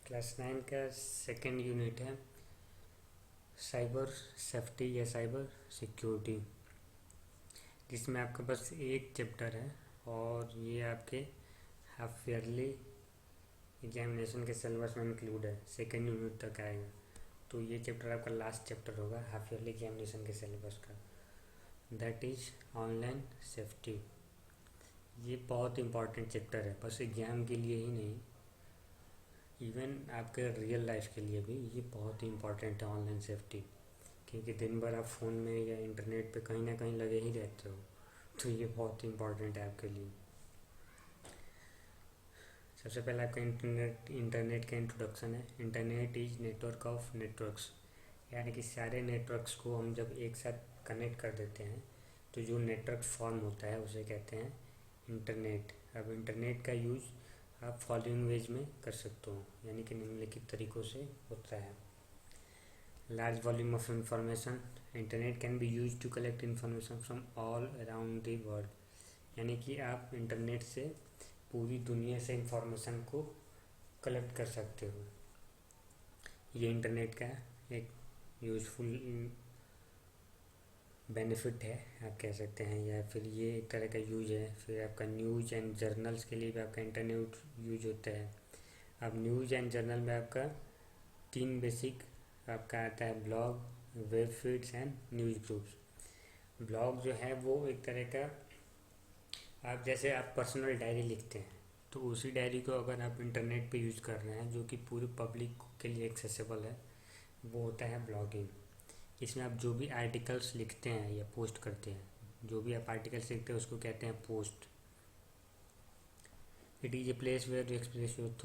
Class 9 का second unit है cyber safety या साइबर सिक्योरिटी, जिसमें आपके पास एक चैप्टर है और ये आपके हाफ ईयरली एग्जामिनेशन के सिलेबस में इंक्लूड है। सेकंड यूनिट तक आएगा, तो ये चैप्टर आपका लास्ट चैप्टर होगा हाफ ईयरली एग्जामिनेशन के सिलेबस का, दैट इज़ ऑनलाइन सेफ्टी। ये बहुत इंपॉर्टेंट चैप्टर है, बस एग्ज़ाम के लिए ही नहीं, इवन आपके रियल लाइफ के लिए भी ये बहुत ही इम्पॉर्टेंट है ऑनलाइन सेफ्टी। क्योंकि दिन भर आप फ़ोन में या इंटरनेट पे कहीं ना कहीं लगे ही रहते हो, तो ये बहुत ही इम्पॉर्टेंट है आपके लिए। सबसे पहले आपका इंटरनेट का इंट्रोडक्शन है। Internet is network of networks, यानी कि सारे नेटवर्क्स को हम जब एक साथ कनेक्ट कर देते हैं तो जो नेटवर्क फॉर्म होता है उसे कहते हैं इंटरनेट। अब इंटरनेट का यूज़ आप फॉलोइंग वेज में कर सकते हो, यानी कि निम्नलिखित तरीक़ों से होता है। Large volume of information, internet can be use to collect information from all around the world, यानी कि आप इंटरनेट से पूरी दुनिया से इंफॉर्मेशन को कलेक्ट कर सकते हो। ये इंटरनेट का एक यूज़फुल बेनिफिट है आप कह सकते हैं, या फिर ये एक तरह का यूज है। फिर आपका न्यूज़ एंड जर्नल्स के लिए भी आपका इंटरनेट यूज होता है। अब न्यूज़ एंड जर्नल में आपका 3 बेसिक आपका आता है: blog, web feeds and news groups. Blog जो है वो एक तरह का, आप जैसे आप पर्सनल डायरी लिखते हैं, तो उसी डायरी को अगर आप इंटरनेट पे यूज़ कर रहे हैं जो कि पूरी पब्लिक के लिए एक्सेसिबल है, वो होता है ब्लॉगिंग। इसमें आप जो भी आर्टिकल्स लिखते हैं या पोस्ट करते हैं, जो भी आप आर्टिकल्स लिखते हैं उसको कहते हैं post. It is a place where you express your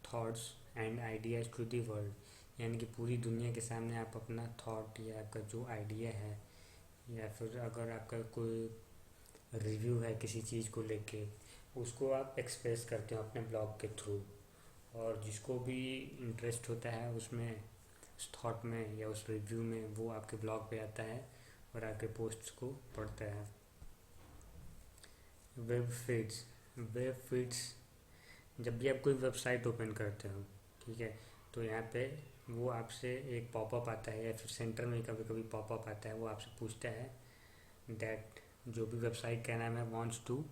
thoughts and ideas to the world, यानी कि पूरी दुनिया के सामने आप अपना थॉट या आपका जो आइडिया है, या फिर अगर आपका कोई रिव्यू है किसी चीज़ को लेके, उसको आप एक्सप्रेस करते हो अपने ब्लॉग के थ्रू। और जिसको भी इंटरेस्ट होता है उसमें, उस थॉट में या उस रिव्यू में, वो आपके ब्लॉग पे आता है और आपके पोस्ट्स को पढ़ता है। वेब फीड्स, वेब फीड्स जब भी आप कोई वेबसाइट ओपन करते हो, ठीक है, तो यहाँ पे वो आपसे एक पॉपअप आता है, या फिर सेंटर में कभी कभी पॉपअप आता है, वो आपसे पूछता है दैट जो भी वेबसाइट का नाम है wants to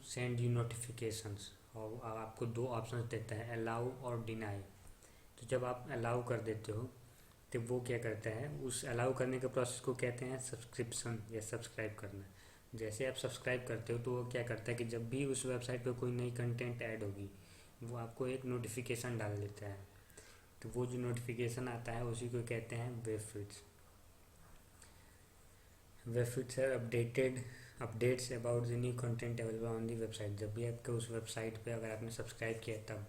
send you notifications, और आपको 2 ऑप्शन देता है, अलाउ और डिनाई। तो जब आप अलाउ कर देते हो तो वो क्या करता है, उस अलाउ करने के प्रोसेस को कहते हैं सब्सक्रिप्शन या सब्सक्राइब करना। जैसे आप सब्सक्राइब करते हो तो वो क्या करता है कि जब भी उस वेबसाइट पर कोई नई कंटेंट ऐड होगी वो आपको एक नोटिफिकेशन डाल देता है। तो वो जो नोटिफिकेशन आता है उसी को कहते हैं web feeds. Web feeds are updates about the new content available on the website. जब भी आपके उस वेबसाइट पे अगर आपने सब्सक्राइब किया, तब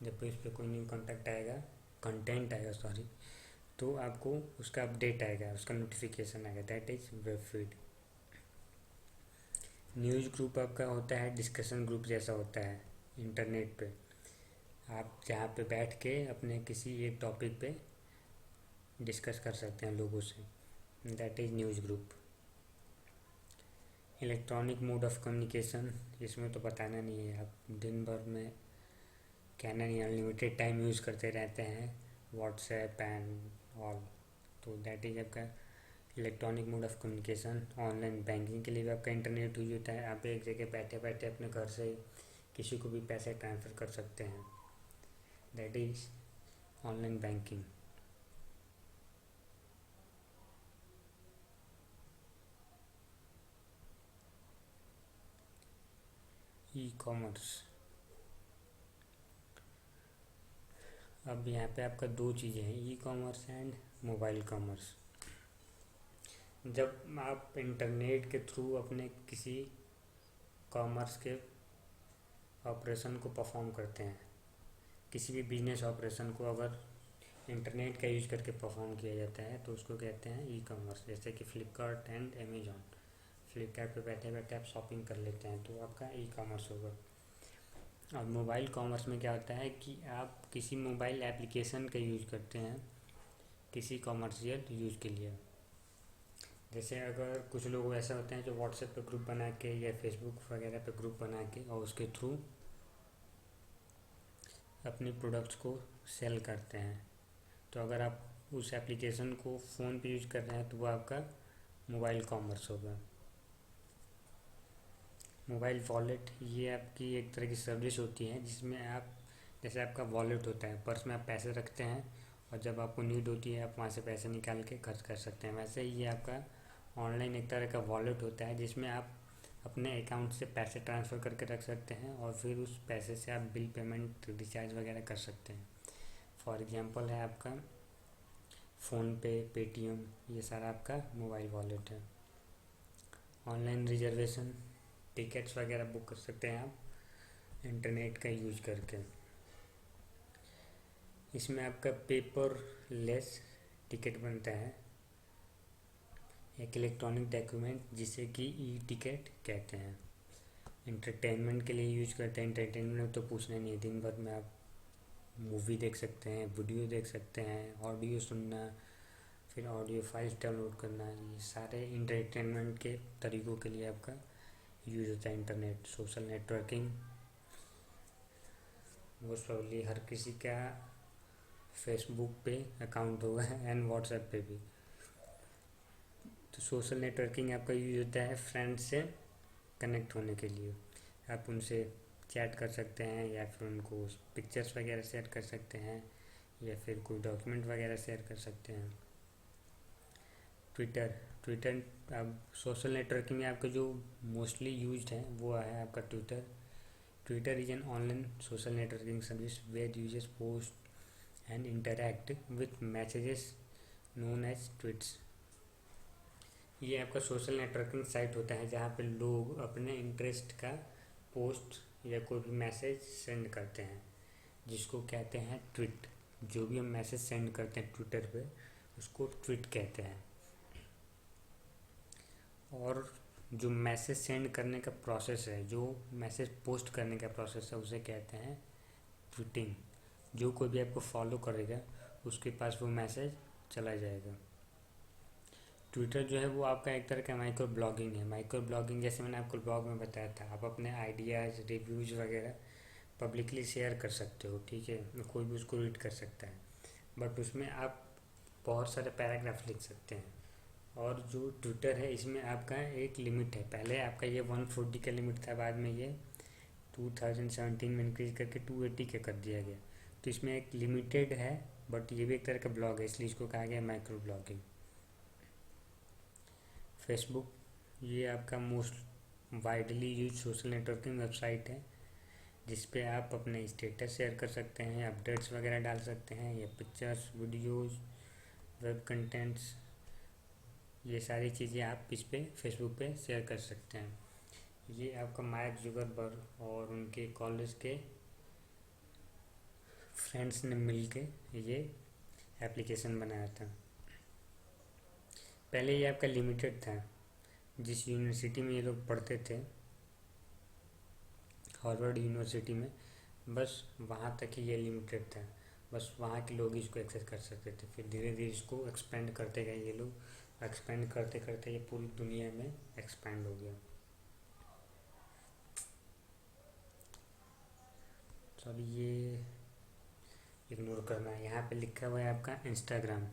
जब भी उस पर कोई न्यू कंटेंट आएगा सॉरी, तो आपको उसका अपडेट आएगा, उसका नोटिफिकेशन आएगा, that is web feed. News group आपका होता है डिस्कशन ग्रुप जैसा होता है इंटरनेट पे, आप जहाँ पे बैठ के अपने किसी एक टॉपिक पे डिस्कस कर सकते हैं लोगों से, that is news group. Electronic mode of communication, इसमें तो बताना नहीं है, आप दिन भर में कहना नहीं, अनलिमिटेड टाइम यूज़ करते रहते हैं व्हाट्सएप एंड ऑल, तो दैट इज आपका electronic mode of communication. Online banking के लिए भी आपका इंटरनेट यूज होता है, आप एक जगह बैठे बैठे अपने घर से किसी को भी पैसे ट्रांसफ़र कर सकते हैं, that is online banking. E commerce, अब यहाँ पे आपका 2 चीज़ें हैं, e commerce and mobile commerce. जब आप इंटरनेट के थ्रू अपने किसी कॉमर्स के ऑपरेशन को परफॉर्म करते हैं, किसी भी बिजनेस ऑपरेशन को अगर इंटरनेट का यूज करके परफॉर्म किया जाता है तो उसको कहते हैं ई कॉमर्स। जैसे कि फ्लिपकार्ट एंड अमेजॉन, फ्लिपकार्ट पे बैठे बैठे आप शॉपिंग कर लेते हैं, तो आपका ई कॉमर्स होगा। और मोबाइल कॉमर्स में क्या होता है कि आप किसी मोबाइल एप्लीकेशन का यूज़ करते हैं किसी कॉमर्शियल यूज़ के लिए। जैसे अगर कुछ लोग ऐसे होते हैं जो व्हाट्सएप पे ग्रुप बना के या फेसबुक वगैरह पे ग्रुप बना के और उसके थ्रू अपने प्रोडक्ट्स को सेल करते हैं। तो अगर आप उस एप्लीकेशन को फ़ोन पे यूज़ कर रहे हैं तो वो आपका मोबाइल कॉमर्स होगा। मोबाइल वॉलेट ये आपकी एक तरह की सर्विस होती है जिसमें आप, जैसे आपका वॉलेट होता है, पर्स में आप पैसे रखते हैं और जब आपको नीड होती है आप वहाँ से पैसे निकाल के खर्च कर सकते हैं। वैसे ही ये आपका ऑनलाइन एक तरह का वॉलेट होता है जिसमें आप अपने अकाउंट से पैसे ट्रांसफ़र करके रख सकते हैं और फिर उस पैसे से आप बिल पेमेंट, रिचार्ज वगैरह कर सकते हैं। फॉर एग्जांपल है आपका फ़ोनपे, पेटीएम, ये सारा आपका मोबाइल वॉलेट है। ऑनलाइन रिजर्वेशन, टिकट्स वगैरह बुक कर सकते हैं आप इंटरनेट का यूज करके। इसमें आपका पेपर लेस टिकट बनता है, एक इलेक्ट्रॉनिक डॉक्यूमेंट जिसे कि ई टिकट कहते हैं। इंटरटेनमेंट के लिए यूज करते हैं। इंटरटेनमेंट तो पूछना नहीं है, दिन भर में आप मूवी देख सकते हैं, वीडियो देख सकते हैं, ऑडियो सुनना, फिर ऑडियो फाइल्स डाउनलोड करना, ये सारे इंटरटेनमेंट के तरीक़ों के लिए आपका यूज होता है internet. Social networking, most probably हर किसी का फेसबुक पे अकाउंट होगा एंड व्हाट्सएप पे भी। तो सोशल नेटवर्किंग आपका यूज होता है फ्रेंड्स से कनेक्ट होने के लिए। आप उनसे चैट कर सकते हैं या फिर उनको पिक्चर्स वगैरह शेयर कर सकते हैं या फिर कोई डॉक्यूमेंट वगैरह शेयर कर सकते हैं। ट्विटर, ट्विटर अब सोशल नेटवर्किंग में आपका जो मोस्टली यूज्ड है वो है आपका Twitter. Twitter is an online social networking service where users post and interact with messages known as tweets. ये आपका सोशल नेटवर्किंग साइट होता है जहाँ पे लोग अपने इंटरेस्ट का पोस्ट या कोई भी मैसेज सेंड करते हैं, जिसको कहते हैं ट्वीट। जो भी हम मैसेज सेंड करते हैं ट्विटर पे उसको ट्वीट कहते हैं। और जो मैसेज सेंड करने का प्रोसेस है, जो मैसेज पोस्ट करने का प्रोसेस है, उसे कहते हैं ट्वीटिंग। जो कोई भी आपको फॉलो करेगा उसके पास वो मैसेज चला जाएगा। ट्विटर जो है वो आपका एक तरह का माइक्रो ब्लॉगिंग है। माइक्रो ब्लॉगिंग जैसे मैंने आपको ब्लॉग में बताया था, आप अपने आइडियाज़, रिव्यूज़ वगैरह पब्लिकली शेयर कर सकते हो, ठीक है, कोई भी उसको रीड कर सकता है। बट उसमें आप बहुत सारे पैराग्राफ लिख सकते हैं। और जो ट्विटर है इसमें आपका एक लिमिट है। पहले आपका ये 140 का लिमिट था, बाद में ये 2017 में इंक्रीज करके 280 का कर दिया गया। तो इसमें एक लिमिटेड है, बट ये भी एक तरह का ब्लॉग है, इसलिए इसको कहा गया माइक्रो ब्लॉगिंग। फेसबुक, ये आपका most widely use social networking website है जिस पे आप अपने स्टेटस शेयर कर सकते हैं, अपडेट्स वगैरह डाल सकते हैं, या पिक्चर्स, वीडियोस, वेब कंटेंट्स, ये सारी चीज़ें आप इस पे फेसबुक पे शेयर कर सकते हैं। ये आपका मार्क जुकरबर्ग और उनके कॉलेज के फ्रेंड्स ने मिल के ये एप्लीकेशन बनाया था। पहले ये आपका लिमिटेड था, जिस यूनिवर्सिटी में ये लोग पढ़ते थे, हार्वर्ड यूनिवर्सिटी में, बस वहाँ तक ही ये लिमिटेड था। बस वहाँ के लोग इसको एक्सेस कर सकते थे। फिर धीरे धीरे इसको एक्सपेंड करते गए ये लोग, एक्सपेंड करते करते ये पूरी दुनिया में एक्सपेंड हो गया। तो अभी ये इग्नोर करना है। यहाँ पे लिखा हुआ है आपका इंस्टाग्राम।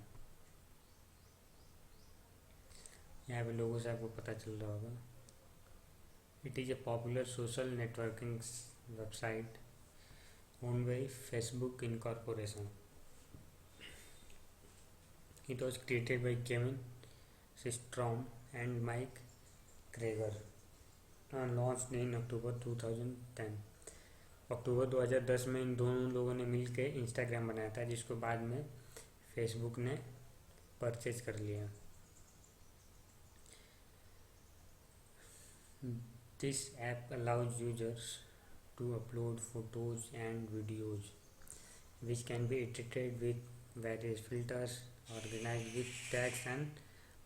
यहाँ पे लोगों से आपको पता चल रहा होगा। It is A popular social networking website owned by Facebook Incorporation. It was created by Kevin Systrom and Mike Krieger and launched in October 2010. अक्टूबर 2010 में इन दोनों लोगों ने मिल के इंस्टाग्राम बनाया था, जिसको बाद में फेसबुक ने परचेज कर लिया। This app allows users to upload photos and videos which can be edited with various filters, organized with tags and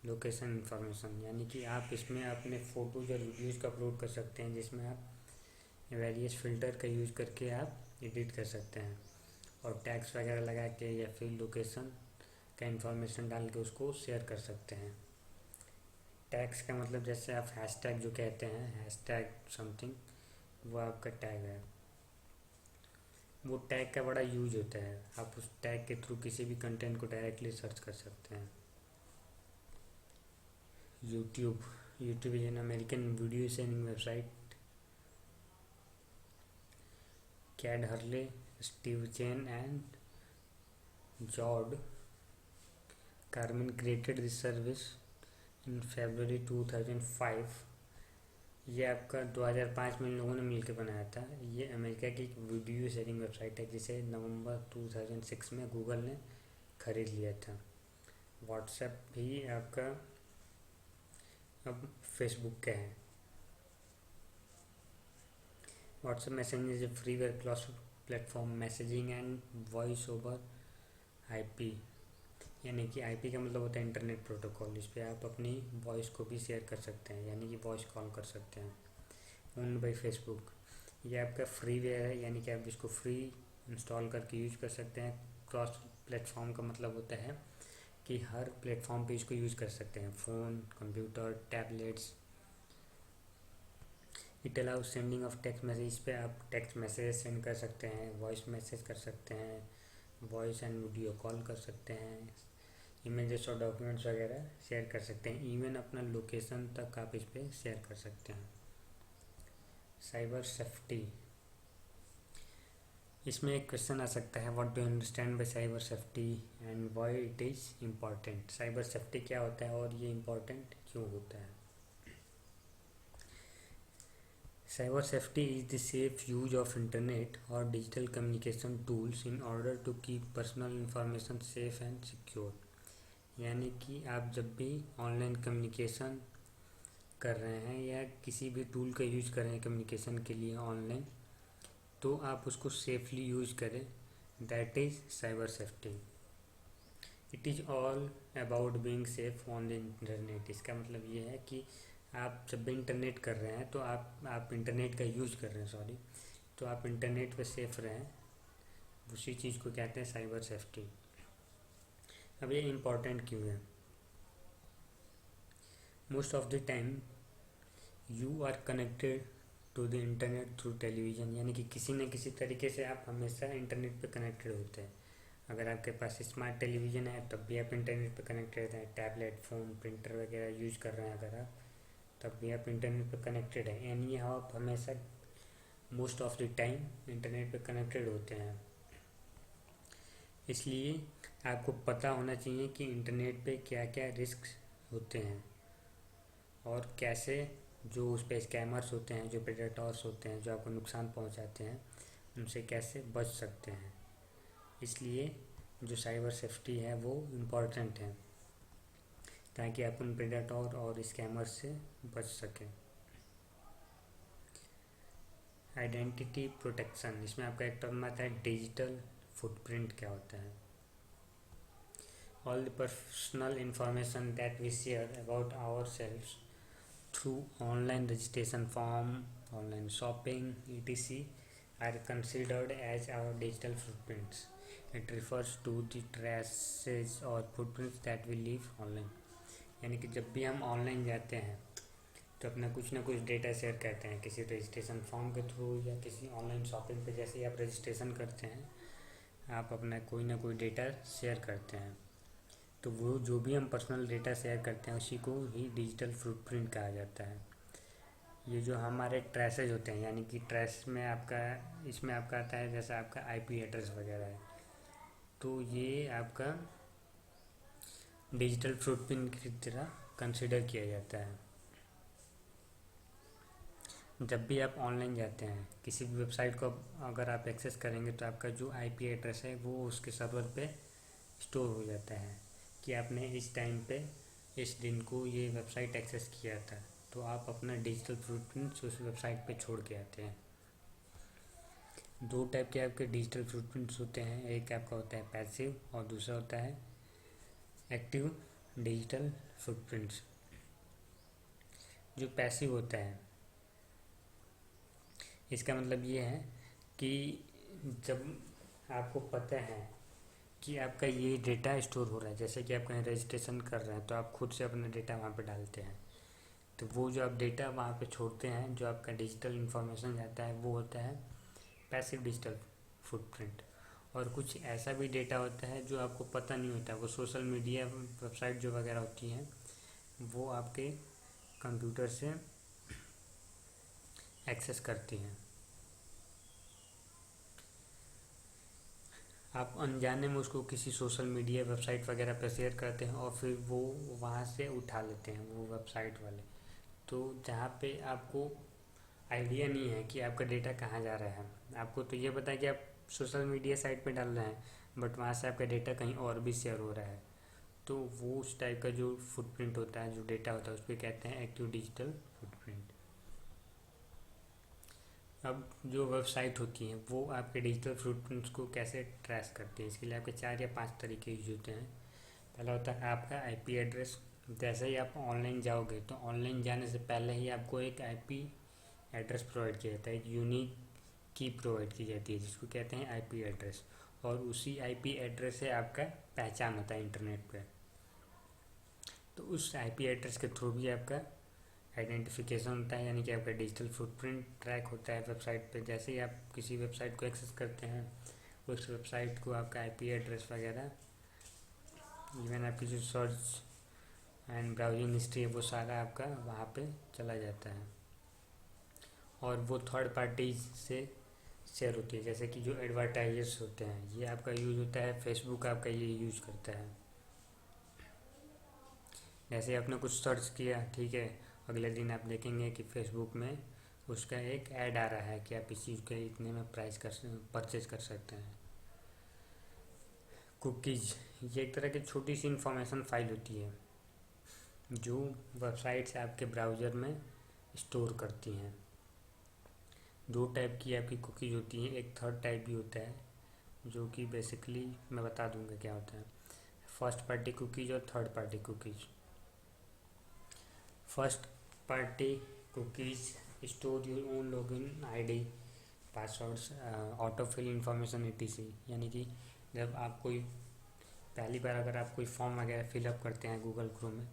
location information। यानी कि आप इसमें अपने फ़ोटोज़ और वीडियोज़ को अपलोड कर सकते हैं, जिसमें आप वेरियस फ़िल्टर का यूज़ करके आप एडिट कर सकते हैं और टैग्स वगैरह लगा के या फिर लोकेशन का इंफॉर्मेशन डाल के उसको शेयर कर सकते हैं। टैग्स का मतलब जैसे आप हैशटैग जो कहते हैं, हैशटैग समथिंग, वो आपका टैग है। वो टैग का बड़ा यूज होता है, आप उस टैग के थ्रू किसी भी कंटेंट को डायरेक्टली सर्च कर सकते हैं। YouTube is an American video sharing website. Chad Hurley, Steve Chen and Jawed Karim created this service in February 2005। ये आपका 2005 में इन लोगों ने मिलकर बनाया था। ये अमेरिका की एक वीडियो शेयरिंग वेबसाइट है जिसे नवंबर 2006 में गूगल ने खरीद लिया था। व्हाट्सएप भी आपका अब फेसबुक का है। WhatsApp messaging is a freeware cross platform messaging and voice over IP, यानी कि आईपी का मतलब होता है इंटरनेट प्रोटोकॉल। इस पर आप अपनी वॉइस को भी शेयर कर सकते हैं, यानी कि वॉइस कॉल कर सकते हैं। ओन्ड बाई फेसबुक, ये आपका फ्रीवेयर है, यानी कि आप इसको फ्री इंस्टॉल करके यूज कर सकते हैं। क्रॉस प्लेटफॉर्म का मतलब होता है कि हर प्लेटफॉर्म पे इसको यूज कर सकते हैं, phone, computer, tablets. It allow sending of text message, पे आप टेक्स्ट मैसेज सेंड कर सकते हैं, वॉइस मैसेज कर सकते हैं, वॉइस एंड वीडियो कॉल कर सकते हैं, इमेजेस और डॉक्यूमेंट्स वगैरह शेयर कर सकते हैं। इवन अपना लोकेशन तक आप इस पर शेयर कर सकते हैं। साइबर सेफ्टी, इसमें एक क्वेश्चन आ सकता है, what do you understand by cyber safety and why it is important. Cyber safety क्या होता है और ये इम्पॉर्टेंट क्यों होता है। Cyber safety is the safe use of internet और digital communication tools in order to keep personal information safe and secure. यानी कि आप जब भी ऑनलाइन कम्युनिकेशन कर रहे हैं या किसी भी टूल का यूज कर रहे हैं कम्युनिकेशन के लिए ऑनलाइन, तो आप उसको सेफली यूज करें, that is cyber safety. It is all about being safe on the internet. इसका मतलब ये है कि आप जब भी इंटरनेट कर रहे हैं तो आप इंटरनेट का यूज कर रहे हैं, सॉरी, तो आप इंटरनेट पे सेफ रहें, उसी चीज़ को कहते हैं साइबर सेफ्टी। अब ये इम्पॉर्टेंट क्यों है। Most of the time you are connected to the internet through television, यानी कि किसी न किसी तरीके से आप हमेशा इंटरनेट पे कनेक्टेड होते हैं। अगर आपके पास स्मार्ट टेलीविज़न है तब भी आप इंटरनेट पे कनेक्टेड हैं, टैबलेट, फ़ोन, प्रिंटर वगैरह यूज कर रहे हैं अगर आप, तब भी आप इंटरनेट पे कनेक्टेड हैं, यानी आप हमेशा most of the time internet पे कनेक्टेड होते हैं। इसलिए आपको पता होना चाहिए कि इंटरनेट पे क्या क्या रिस्क होते हैं और कैसे जो उस पर स्कैमर्स होते हैं, जो प्रेडेटर्स होते हैं, जो आपको नुकसान पहुंचाते हैं, उनसे कैसे बच सकते हैं। इसलिए जो साइबर सेफ्टी है वो इम्पॉर्टेंट है ताकि आप उन प्रेडेटर और स्कैमर्स से बच सकें। आइडेंटिटी प्रोटेक्शन, इसमें आपका एक टर्म आता है डिजिटल फुटप्रिंट। क्या होता है। All the personal information that we share about ourselves through online registration form, online shopping, etc. are considered as our digital footprints. It refers to the traces or footprints that we leave online. यानी कि जब भी हम online जाते हैं तो अपना कुछ ना कुछ डेटा शेयर करते हैं किसी रजिस्ट्रेशन फॉर्म के थ्रू या किसी ऑनलाइन शॉपिंग पे। जैसे ही आप रजिस्ट्रेशन करते हैं आप अपना कोई ना कोई डेटा शेयर करते हैं, तो वो जो भी हम पर्सनल डेटा शेयर करते हैं उसी को ही डिजिटल फुटप्रिंट कहा जाता है। ये जो हमारे ट्रेसेज होते हैं, यानी कि ट्रेस में आपका, इसमें आपका आता है जैसा आपका आईपी एड्रेस वगैरह है, तो ये आपका डिजिटल फुटप्रिंट की तरह कंसिडर किया जाता है। जब भी आप ऑनलाइन जाते हैं किसी भी वेबसाइट को अगर आप एक्सेस करेंगे तो आपका जो आईपी एड्रेस है वो उसके सर्वर पे स्टोर हो जाता है कि आपने इस टाइम पे इस दिन को ये वेबसाइट एक्सेस किया था, तो आप अपना डिजिटल फुटप्रिंट्स उस वेबसाइट पे छोड़ के आते हैं। दो टाइप के आपके डिजिटल फुटप्रिंट्स होते हैं, एक आपका होता है पैसिव और दूसरा होता है एक्टिव डिजिटल फुटप्रिंट्स। जो पैसिव होता है इसका मतलब ये है कि जब आपको पता है कि आपका ये डेटा स्टोर हो रहा है, जैसे कि आप कहीं रजिस्ट्रेशन कर रहे हैं तो आप खुद से अपना डेटा वहाँ पे डालते हैं, तो वो जो आप डेटा वहाँ पे छोड़ते हैं, जो आपका डिजिटल इन्फॉर्मेशन जाता है, वो होता है पैसिव डिजिटल फुटप्रिंट। और कुछ ऐसा भी डेटा होता है जो आपको पता नहीं होता, वो सोशल मीडिया वेबसाइट जो वगैरह होती हैं वो आपके कंप्यूटर से एक्सेस करती हैं। आप अनजाने में उसको किसी सोशल मीडिया वेबसाइट वगैरह पर शेयर करते हैं और फिर वो वहाँ से उठा लेते हैं वो वेबसाइट वाले। तो जहाँ पे आपको आइडिया नहीं है कि आपका डेटा कहाँ जा रहा है, आपको तो ये पता है कि आप सोशल मीडिया साइट पे डाल रहे हैं, बट वहाँ से आपका डेटा कहीं और भी शेयर हो रहा है। तो वो उस टाइप का जो फुटप्रिंट होता है, जो डेटा होता है, उस पर कहते हैं एक्टिव डिजिटल फुटप्रिंट। अब जो वेबसाइट होती हैं वो आपके डिजिटल फुटप्रिंट्स को कैसे ट्रेस करती है, इसके लिए आपके 4 या 5 तरीके यूज होते हैं। पहला होता है आपका आईपी एड्रेस। जैसे ही आप ऑनलाइन जाओगे तो ऑनलाइन जाने से पहले ही आपको एक आईपी एड्रेस प्रोवाइड किया जाता है, एक यूनिक की प्रोवाइड की जाती है जिसको कहते हैं आईपी एड्रेस। और उसी आईपी एड्रेस से आपका पहचान होता है इंटरनेट पे। तो उस आईपी एड्रेस के थ्रू भी आपका आइडेंटिफिकेशन होता है, यानी कि आपका डिजिटल फुटप्रिंट ट्रैक होता है वेबसाइट पे। जैसे ही आप किसी वेबसाइट को एक्सेस करते हैं, उस वेबसाइट को आपका आईपी एड्रेस वगैरह, इवन आपकी जो सर्च एंड ब्राउजिंग हिस्ट्री है, वो सारा आपका वहाँ पे चला जाता है। और वो थर्ड पार्टी से शेयर होती है, जैसे कि जो एडवर्टाइजर्स होते हैं, ये आपका यूज होता है, फेसबुक आपका ये यूज करता है। जैसे आपने कुछ सर्च किया, ठीक है, अगले दिन आप देखेंगे कि फेसबुक में उसका एक ऐड आ रहा है कि आप इस चीज़ के इतने में परचेज कर सकते हैं। कुकीज़, ये एक तरह की छोटी सी इंफॉर्मेशन फाइल होती है जो वेबसाइट्स आपके ब्राउज़र में स्टोर करती हैं। 2 टाइप की आपकी कुकीज़ होती हैं, एक थर्ड टाइप भी होता है जो कि बेसिकली मैं बता दूंगा क्या होता है। फर्स्ट पार्टी कुकीज़ और third party cookies. First party cookies store your own login ID, passwords, autofill information etc। यानी कि जब आप कोई पहली बार अगर आप कोई फॉर्म वगैरह फिलअप करते हैं गूगल क्रोम में,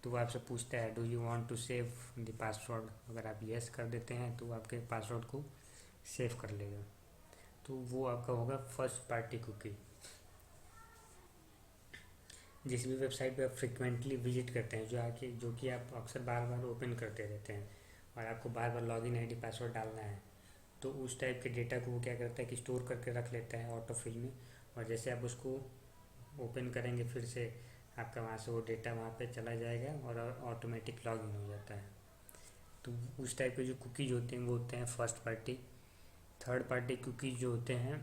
तो वो आपसे पूछता है do you want to save the password. अगर आप येस कर देते हैं तो आपके पासवर्ड को सेव कर लेगा। तो वो आपका होगा फर्स्ट पार्टी कुकी। जिस भी वेबसाइट पे आप फ्रिक्वेंटली विजिट करते हैं, जो कि आप अक्सर बार बार ओपन करते रहते हैं और आपको बार बार लॉगिन आईडी पासवर्ड डालना है, तो उस टाइप के डेटा को वो क्या करता है कि स्टोर करके रख लेता है ऑटो फिल में। और जैसे आप उसको ओपन करेंगे फिर से, आपका वहाँ से वो डेटा वहाँ पे चला जाएगा और ऑटोमेटिक लॉगिन हो जाता है। तो उस टाइप के जो कुकीज़ होते हैं वो होते हैं first party. Third party cookies जो होते हैं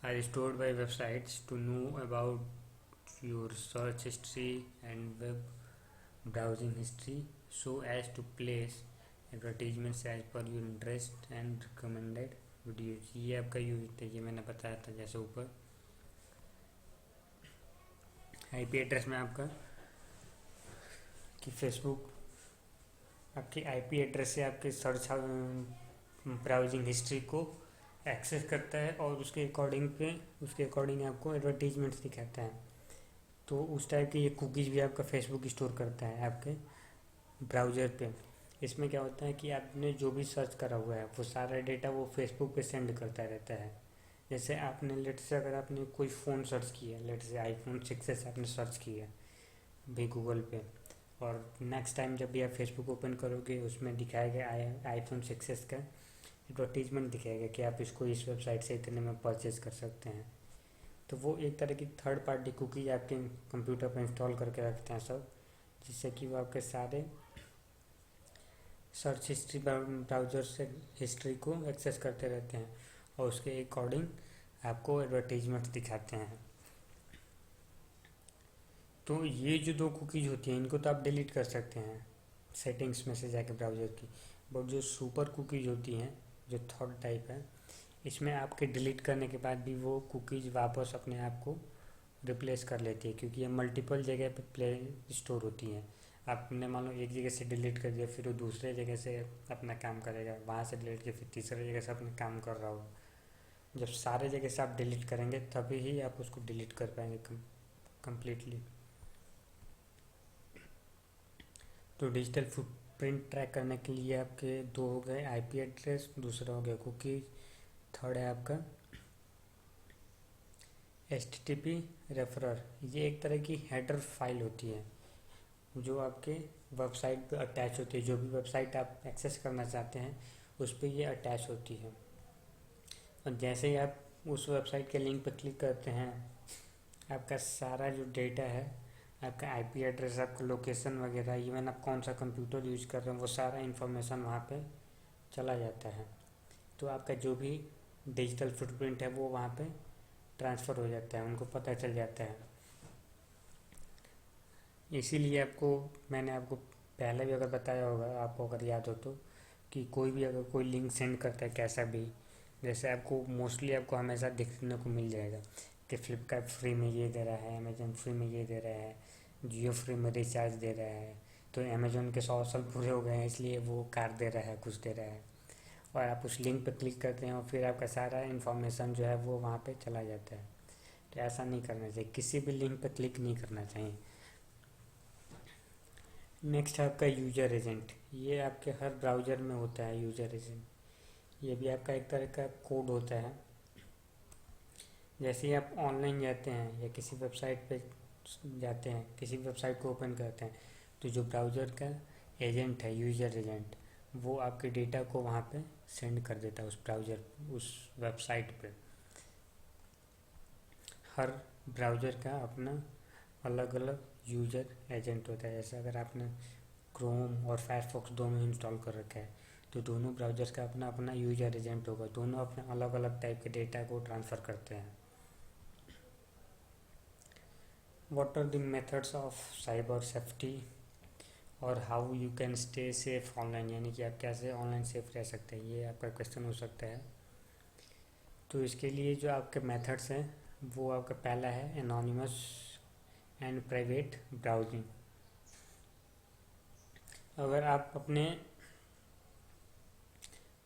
are stored by websites to know about your search history and web browsing history so as to place advertisements as per your interest and recommended videos। ये आपका use होता है, ये मैंने बताया था जैसे ऊपर। आईपी एड्रेस में आपका कि फेसबुक आपके आईपी एड्रेस से आपके सर्च ब्राउजिंग हिस्ट्री को एक्सेस करता है और उसके अकॉर्डिंग आपको एडवर्टीजमेंट्स दिखाता है। तो उस टाइप की ये कुकीज़ भी आपका फेसबुक स्टोर करता है आपके ब्राउज़र पे। इसमें क्या होता है कि आपने जो भी सर्च करा हुआ है वो सारा डेटा वो फेसबुक पे सेंड करता रहता है। जैसे आपने लेट से अगर आपने कोई फ़ोन सर्च किया, लेट से आईफोन 6s आपने सर्च किया भी गूगल पे, और नेक्स्ट टाइम जब भी आप फेसबुक ओपन करोगे उसमें दिखाएगा आईफोन 6s का एडवर्टीजमेंट दिखाएगा कि आप इसको इस वेबसाइट से इतने में परचेज कर सकते हैं। तो वो एक तरह की थर्ड पार्टी कुकी आपके कंप्यूटर पर इंस्टॉल करके रखते हैं सब, जिससे कि वो आपके सारे सर्च हिस्ट्री ब्राउज़र से हिस्ट्री को एक्सेस करते रहते हैं और उसके अकॉर्डिंग आपको एडवर्टीजमेंट दिखाते हैं। तो ये जो 2 कुकीज़ होती हैं इनको तो आप डिलीट कर सकते हैं सेटिंग्स में से जाके ब्राउज़र की, बट जो सुपर कुकीज़ होती हैं जो थर्ड टाइप है, इसमें आपके डिलीट करने के बाद भी वो कुकीज़ वापस अपने आप को रिप्लेस कर लेती है, क्योंकि ये मल्टीपल जगह पे प्ले स्टोर होती हैं। आपने मान लो एक जगह से डिलीट कर दिया, फिर वो दूसरे जगह से अपना काम करेगा, वहाँ से डिलीट किया फिर तीसरे जगह से अपना काम कर रहा हो। जब सारे जगह से आप डिलीट करेंगे तभी ही आप उसको डिलीट कर पाएंगे कम्प्लीटली। तो डिजिटल फुटप्रिंट ट्रैक करने के लिए आपके 2 हो गए, आईपी एड्रेस, दूसरा हो गया कुकीज़, थर्ड है आपका HTTP रेफरर। ये एक तरह की हेडर फाइल होती है जो आपके वेबसाइट पे अटैच होती है। जो भी वेबसाइट आप एक्सेस करना चाहते हैं उस पर ये अटैच होती है, और जैसे ही आप उस वेबसाइट के लिंक पर क्लिक करते हैं आपका सारा जो डेटा है, आपका IP एड्रेस, आपका लोकेशन वगैरह, इवन आप कौन सा कंप्यूटर यूज कर रहे हैं, वो सारा इन्फॉर्मेशन वहाँ पे चला जाता है। तो आपका जो भी डिजिटल फुटप्रिंट है वो वहाँ पे ट्रांसफ़र हो जाता है, उनको पता चल जाता है। इसीलिए मैंने आपको पहले भी अगर बताया होगा, आपको अगर याद हो तो, कि कोई भी अगर कोई लिंक सेंड करता है कैसा भी, जैसे आपको मोस्टली आपको हमेशा देखने को मिल जाएगा कि फ्लिपकार्ट फ्री में ये दे रहा है, अमेजन फ्री में ये दे रहा है, जियो फ्री में रिचार्ज दे रहा है। तो अमेजोन के 100 साल पूरे हो गए हैं इसलिए वो कार दे रहा है, कुछ दे रहा है, और आप उस लिंक पर क्लिक करते हैं और फिर आपका सारा इन्फॉर्मेशन जो है वो वहाँ पे चला जाता है। तो ऐसा नहीं करना चाहिए, किसी भी लिंक पर क्लिक नहीं करना चाहिए। नेक्स्ट है आपका यूजर एजेंट। ये आपके हर ब्राउज़र में होता है यूजर एजेंट। ये भी आपका एक तरह का कोड होता है। जैसे ही आप ऑनलाइन जाते हैं या किसी वेबसाइट पे जाते हैं, किसी वेबसाइट को ओपन करते हैं, तो जो ब्राउज़र का एजेंट है, यूजर एजेंट, वो आपके डेटा को वहाँ पे सेंड कर देता है उस ब्राउज़र, उस वेबसाइट पे। हर ब्राउज़र का अपना अलग अलग यूजर एजेंट होता है। जैसे अगर आपने क्रोम और फायरफॉक्स दोनों इंस्टॉल कर रखा है तो दोनों ब्राउज़र्स का अपना अपना यूजर एजेंट होगा, दोनों अपने अलग अलग टाइप के डेटा को ट्रांसफ़र करते हैं। What are the methods of cyber safety और how you can stay safe online, यानी कि आप कैसे ऑनलाइन सेफ रह सकते हैं, ये आपका क्वेश्चन हो सकता है। तो इसके लिए जो आपके मेथड्स हैं वो आपका पहला है एनोनिमस एंड प्राइवेट ब्राउजिंग। अगर आप अपने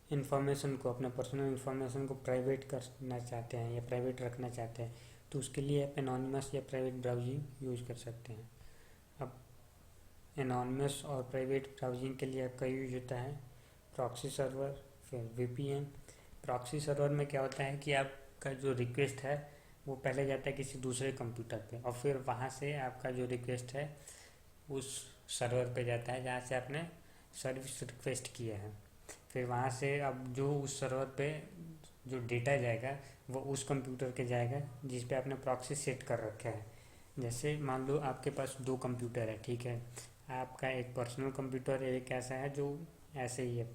इन्फॉर्मेशन को, अपने पर्सनल इन्फॉर्मेशन को प्राइवेट करना चाहते हैं या प्राइवेट रखना चाहते हैं तो उसके लिए आप एनोनिमस या प्राइवेट ब्राउजिंग यूज कर सकते हैं। अब एनोनिमस और प्राइवेट ब्राउजिंग के लिए आपका यूज होता है प्रॉक्सी सर्वर, फिर VPN। प्रॉक्सी सर्वर में क्या होता है कि आपका जो रिक्वेस्ट है वो पहले जाता है किसी दूसरे कंप्यूटर पे, और फिर वहाँ से आपका जो रिक्वेस्ट है उस सर्वर पे जाता है जहाँ से आपने सर्विस रिक्वेस्ट किया है। फिर वहाँ से अब जो उस सर्वर पे जो डेटा जाएगा वो उस कंप्यूटर के जाएगा जिस पे आपने प्रॉक्सी सेट कर रखा है। जैसे मान लो आपके पास 2 कंप्यूटर है, ठीक है, आपका एक पर्सनल कंप्यूटर, एक ऐसा है जो ऐसे ही है,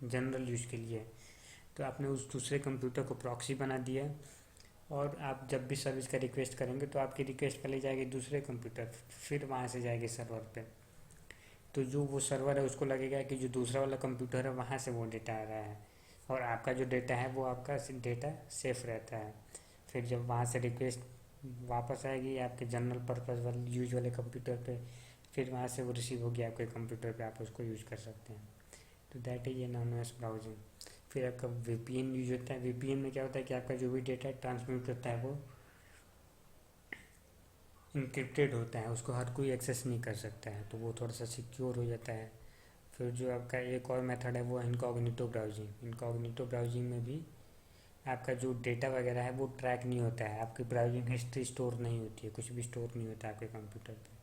जनरल यूज के लिए। तो आपने उस दूसरे कंप्यूटर को प्रॉक्सी बना दिया, और आप जब भी सर्विस का रिक्वेस्ट करेंगे तो आपकी रिक्वेस्ट पहले जाएगी दूसरे कंप्यूटर, फिर वहाँ से जाएगी सर्वर पे। तो जो वो सर्वर है उसको लगेगा कि जो दूसरा वाला कंप्यूटर है वहाँ से वो डेटा आ रहा है, और आपका जो डेटा है वो आपका डेटा सेफ रहता है। फिर जब वहाँ से रिक्वेस्ट वापस आएगी आपके जनरल पर्पज़ वाले यूज वाले कंप्यूटर पे, फिर वहाँ से वो रिसीव होगी आपके कंप्यूटर पे, आप उसको यूज कर सकते हैं। तो दैट इज एनोनिमस ब्राउजिंग। फिर आपका VPN यूज होता है। VPN में क्या होता है कि आपका जो भी डेटा ट्रांसमिट होता है वो इंक्रिप्टेड होता है, उसको हर कोई एक्सेस नहीं कर सकता है, तो वो थोड़ा सा सिक्योर हो जाता है। फिर जो आपका एक और मेथड है वो है इनकॉग्निटो ब्राउजिंग। इनकॉग्निटो ब्राउजिंग में भी आपका जो डेटा वगैरह है वो ट्रैक नहीं होता है, आपकी ब्राउजिंग हिस्ट्री स्टोर नहीं होती है, कुछ भी स्टोर नहीं होता है आपके कंप्यूटर पे।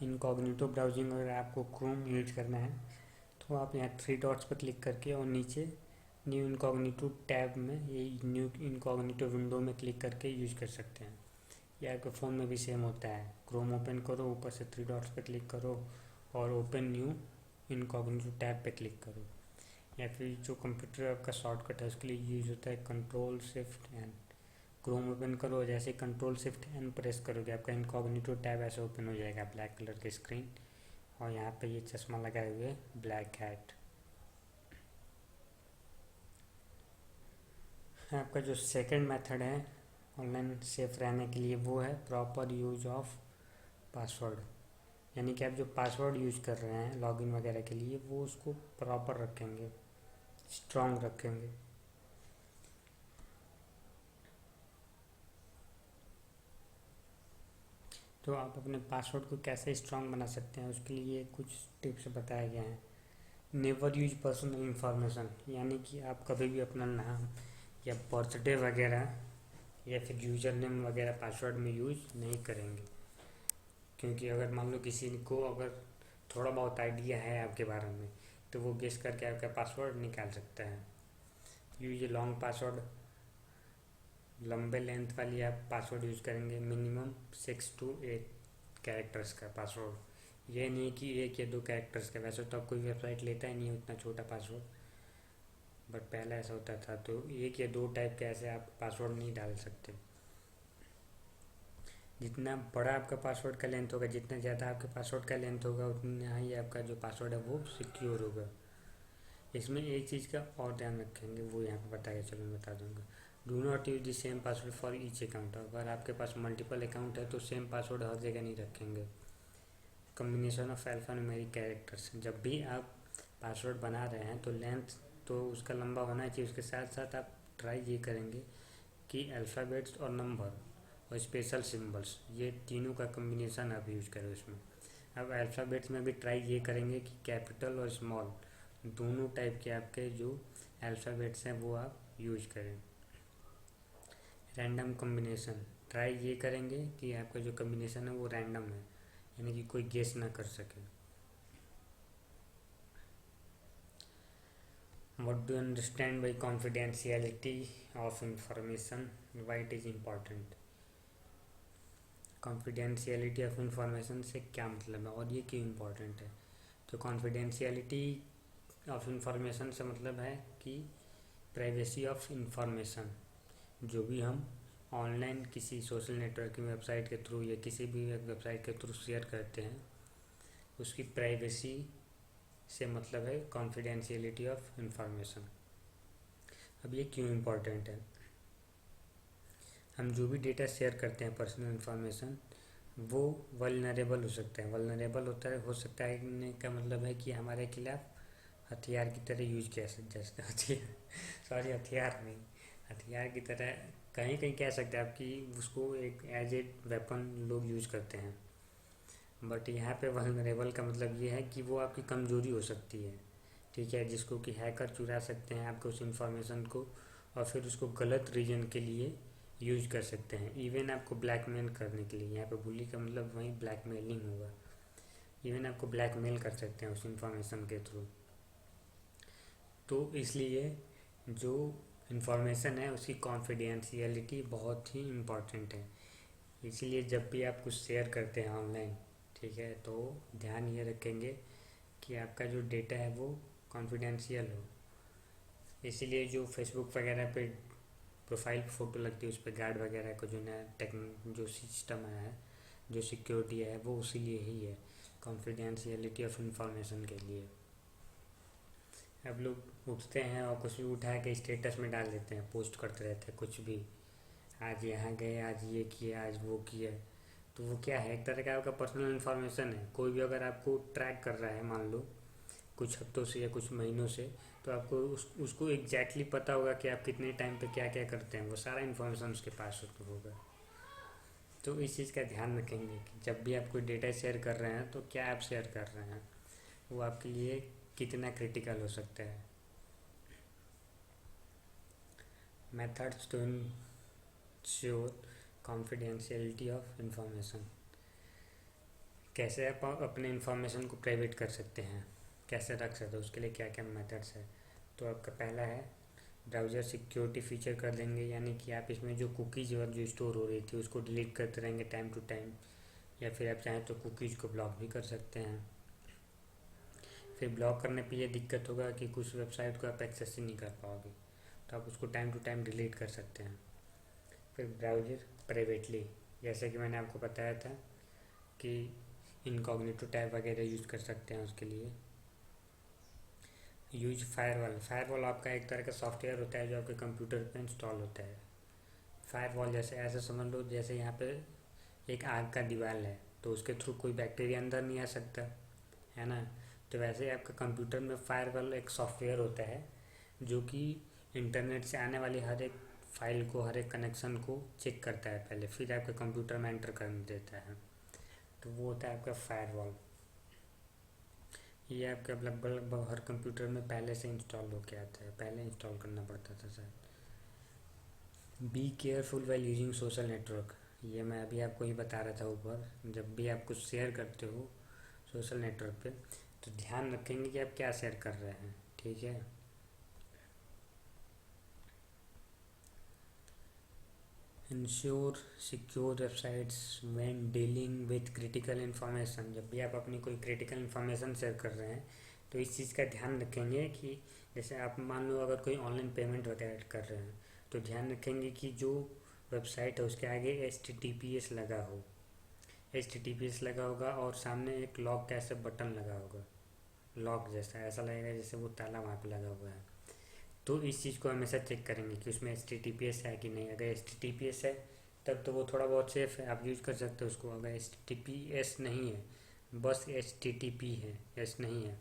इनकॉग्निटो ब्राउजिंग अगर आपको क्रोम यूज करना है तो आप यहाँ 3 डॉट्स पर क्लिक करके और नीचे न्यू इनकॉग्निटो टैब में, ये न्यू इनकॉग्निटो विंडो में क्लिक करके यूज कर सकते हैं। ये आपके फ़ोन में भी सेम होता है। क्रोम ओपन करो, ऊपर से 3 डॉट्स पे क्लिक करो और ओपन न्यू इनकॉग्निटो टैब पे क्लिक करो। या फिर जो कंप्यूटर आपका शॉर्टकट है उसके लिए यूज होता है control shift N. Chrome open करो, जैसे कंट्रोल शिफ्ट एन प्रेस करोगे आपका इनकॉग्निटो टैब ऐसे ओपन हो जाएगा, ब्लैक कलर की स्क्रीन, और यहाँ पे ये चश्मा लगाए हुए ब्लैक हैट। आपका जो सेकंड मेथड है ऑनलाइन सेफ रहने के लिए वो है प्रॉपर यूज ऑफ पासवर्ड। यानी कि आप जो पासवर्ड यूज कर रहे हैं लॉगिन वगैरह के लिए वो उसको प्रॉपर रखेंगे, स्ट्रॉन्ग रखेंगे। तो आप अपने पासवर्ड को कैसे स्ट्रॉन्ग बना सकते हैं उसके लिए कुछ टिप्स बताए गए हैं। नेवर यूज पर्सनल इंफॉर्मेशन, यानी कि आप कभी भी अपना नाम या बर्थडे वगैरह या फिर यूजर नेम वगैरह पासवर्ड में यूज नहीं करेंगे। क्योंकि अगर मान लो किसी को अगर थोड़ा बहुत आइडिया है आपके बारे में तो वो गेस करके आपका पासवर्ड निकाल सकता है। यूज लॉन्ग पासवर्ड, लंबे लेंथ वाली आप पासवर्ड यूज़ करेंगे, मिनिमम 6 to 8 कैरेक्टर्स का पासवर्ड। ये नहीं कि 1 या 2 कैरेक्टर्स का, वैसे तो अब कोई वेबसाइट लेता ही नहीं है उतना छोटा पासवर्ड, बट पहले ऐसा होता था। तो 1 या 2 टाइप के ऐसे आप पासवर्ड नहीं डाल सकते। जितना बड़ा आपका पासवर्ड का लेंथ होगा, जितना ज़्यादा आपके पासवर्ड का लेंथ होगा, उतना ही आपका जो पासवर्ड है वो सिक्योर होगा। इसमें एक चीज़ का और ध्यान रखेंगे, वो यहाँ पे बताया, चलो मैं बता दूंगा। Do not use the same password for each account. अगर आपके पास मल्टीपल अकाउंट है तो सेम पासवर्ड हर जगह नहीं रखेंगे। कम्बिनेशन ऑफ अल्फान्यूमेरिक कैरेक्टर्स, जब भी आप पासवर्ड बना रहे हैं तो लेंथ तो उसका लंबा होना चाहिए, उसके साथ साथ आप ट्राई ये करेंगे कि अल्फ़ाबेट्स और नंबर और स्पेशल सिंबल्स, ये तीनों का कम्बिनेशन आप यूज करें उसमें। अब अल्फ़ाबेट्स में भी ट्राई ये करेंगे कि कैपिटल और स्मॉल दोनों टाइप के आपके जो अल्फ़ाबेट्स हैं वो आप यूज करें। रैंडम कम्बिनेशन, ट्राई ये करेंगे कि आपका जो कम्बिनेशन है वो रैंडम है, यानी कि कोई गेस ना कर सके। What do understand by confidentiality of information, why it is important. Confidentiality of information से क्या मतलब है और ये क्यों इम्पोर्टेंट है। तो कॉन्फिडेंशियलिटी ऑफ इंफॉर्मेशन से मतलब है कि प्राइवेसी ऑफ इंफॉर्मेशन, जो भी हम ऑनलाइन किसी सोशल नेटवर्किंग वेबसाइट के थ्रू या किसी भी वेबसाइट के थ्रू शेयर करते हैं, उसकी प्राइवेसी से मतलब है कॉन्फिडेंशियलिटी ऑफ इंफॉर्मेशन। अब ये क्यों इम्पोर्टेंट है। हम जो भी डेटा शेयर करते हैं पर्सनल इन्फॉर्मेशन, वो वल्नरेबल हो सकता है। वल्नरेबल होता है, हो सकता है का मतलब है कि हमारे खिलाफ हथियार की तरह यूज किया जा सॉरी हथियार नहीं, हथियार की तरह कहीं कहीं कह सकते हैं आप कि उसको एक एज ए वेपन लोग यूज करते हैं। बट यहाँ पे वल्नरेबल का मतलब ये है कि वो आपकी कमज़ोरी हो सकती है, ठीक है, जिसको कि हैकर चुरा सकते हैं आपके उस इंफॉर्मेशन को और फिर उसको गलत रीजन के लिए यूज कर सकते हैं। इवन आपको ब्लैकमेल करने के लिए, यहाँ पे बुली का मतलब वही ब्लैकमेलिंग होगा। इवन आपको ब्लैकमेल कर सकते हैं उस इंफॉर्मेशन के थ्रू। तो इसलिए जो इंफॉर्मेशन है उसकी कॉन्फिडेंशियलिटी बहुत ही इम्पॉर्टेंट है। इसीलिए जब भी आप कुछ शेयर करते हैं ऑनलाइन, ठीक है, तो ध्यान ये रखेंगे कि आपका जो डेटा है वो कॉन्फिडेंशियल हो। इसीलिए जो फेसबुक वगैरह पे प्रोफाइल फ़ोटो लगती है उस पर गार्ड वगैरह का जो नया जो सिस्टम आया है, जो सिक्योरिटी है, वो उसी लिए ही है, कॉन्फिडेंशियलिटी ऑफ इंफॉर्मेशन के लिए। अब लोग उठते हैं और कुछ भी उठा के स्टेटस में डाल देते हैं, पोस्ट करते रहते हैं कुछ भी, आज यहाँ गए, आज ये किया, आज वो किया। तो वो क्या है, एक तरह का आपका पर्सनल इन्फॉर्मेशन है। कोई भी अगर आपको ट्रैक कर रहा है मान लो कुछ हफ्तों से या कुछ महीनों से, तो आपको उसको एग्जैक्टली पता होगा कि आप कितने टाइम पे क्या क्या करते हैं, वो सारा इन्फॉर्मेशन उसके पास होगा। तो इस चीज़ का ध्यान रखेंगे कि जब भी आप कोई डेटा शेयर कर रहे हैं तो क्या आप शेयर कर रहे हैं, वो आपके लिए कितना क्रिटिकल हो सकता है। Methods to ensure confidentiality of information, कैसे आप अपने इंफॉर्मेशन को प्राइवेट कर सकते हैं, कैसे रख सकते हैं, उसके लिए क्या क्या मेथड्स है। तो आपका पहला है ब्राउज़र सिक्योरिटी फीचर कर देंगे, यानी कि आप इसमें जो कुकीज़ जो स्टोर हो रही थी उसको डिलीट करते रहेंगे टाइम टू टाइम, या फिर आप चाहें तो कुकीज़ को ब्लॉक भी कर सकते हैं। फिर ब्लॉक करने पे ये दिक्कत होगा कि कुछ वेबसाइट को आप एक्सेस ही नहीं कर पाओगे, तो आप उसको टाइम टू टाइम डिलीट कर सकते हैं। फिर ब्राउज़र प्राइवेटली, जैसे कि मैंने आपको बताया था कि इनकॉग्निटो टैब वगैरह यूज़ कर सकते हैं उसके लिए। यूज फायरवॉल, फायरवॉल आपका एक तरह का सॉफ्टवेयर होता है जो आपके कंप्यूटर पे इंस्टॉल होता है। फायरवॉल जैसे ऐसे समझ लो जैसे यहाँ पे एक आग का दीवार है, तो उसके थ्रू कोई बैक्टीरिया अंदर नहीं आ सकता है ना। तो वैसे ही आपका कंप्यूटर में फायरवॉल एक सॉफ्टवेयर होता है जो कि इंटरनेट से आने वाली हर एक फाइल को, हर एक कनेक्शन को चेक करता है पहले, फिर आपके कंप्यूटर में एंटर करने देता है। तो वो होता है आपका फायरवॉल। ये आपके लगभग लगभग हर कंप्यूटर में पहले से इंस्टॉल होके आता है, पहले इंस्टॉल करना पड़ता था शायद। Be careful well using social network, ये मैं अभी आपको ही बता रहा था ऊपर। जब भी आप कुछ शेयर करते हो सोशल नेटवर्क पे तो ध्यान रखेंगे कि आप क्या शेयर कर रहे हैं, ठीक है। Ensure secure websites when dealing with critical information, जब भी आप अपनी कोई क्रिटिकल इन्फॉर्मेशन शेयर कर रहे हैं तो इस चीज़ का ध्यान रखेंगे कि जैसे आप मान लो अगर कोई ऑनलाइन पेमेंट वगैरह कर रहे हैं तो ध्यान रखेंगे कि जो वेबसाइट है उसके आगे HTTPS लगा हो, HTTPS लगा होगा और सामने एक लॉक का ऐसे बटन लगा होगा, लॉक जैसा, ऐसा लगेगा जैसे वो ताला वहाँ पे लगा हुआ है। तो इस चीज़ को हमेशा चेक करेंगे कि उसमें HTTPS है कि नहीं। अगर HTTPS है तब तो वो थोड़ा बहुत सेफ़ है, आप यूज़ कर सकते हो उसको। अगर HTTPS नहीं है, बस HTTP है, एस नहीं है,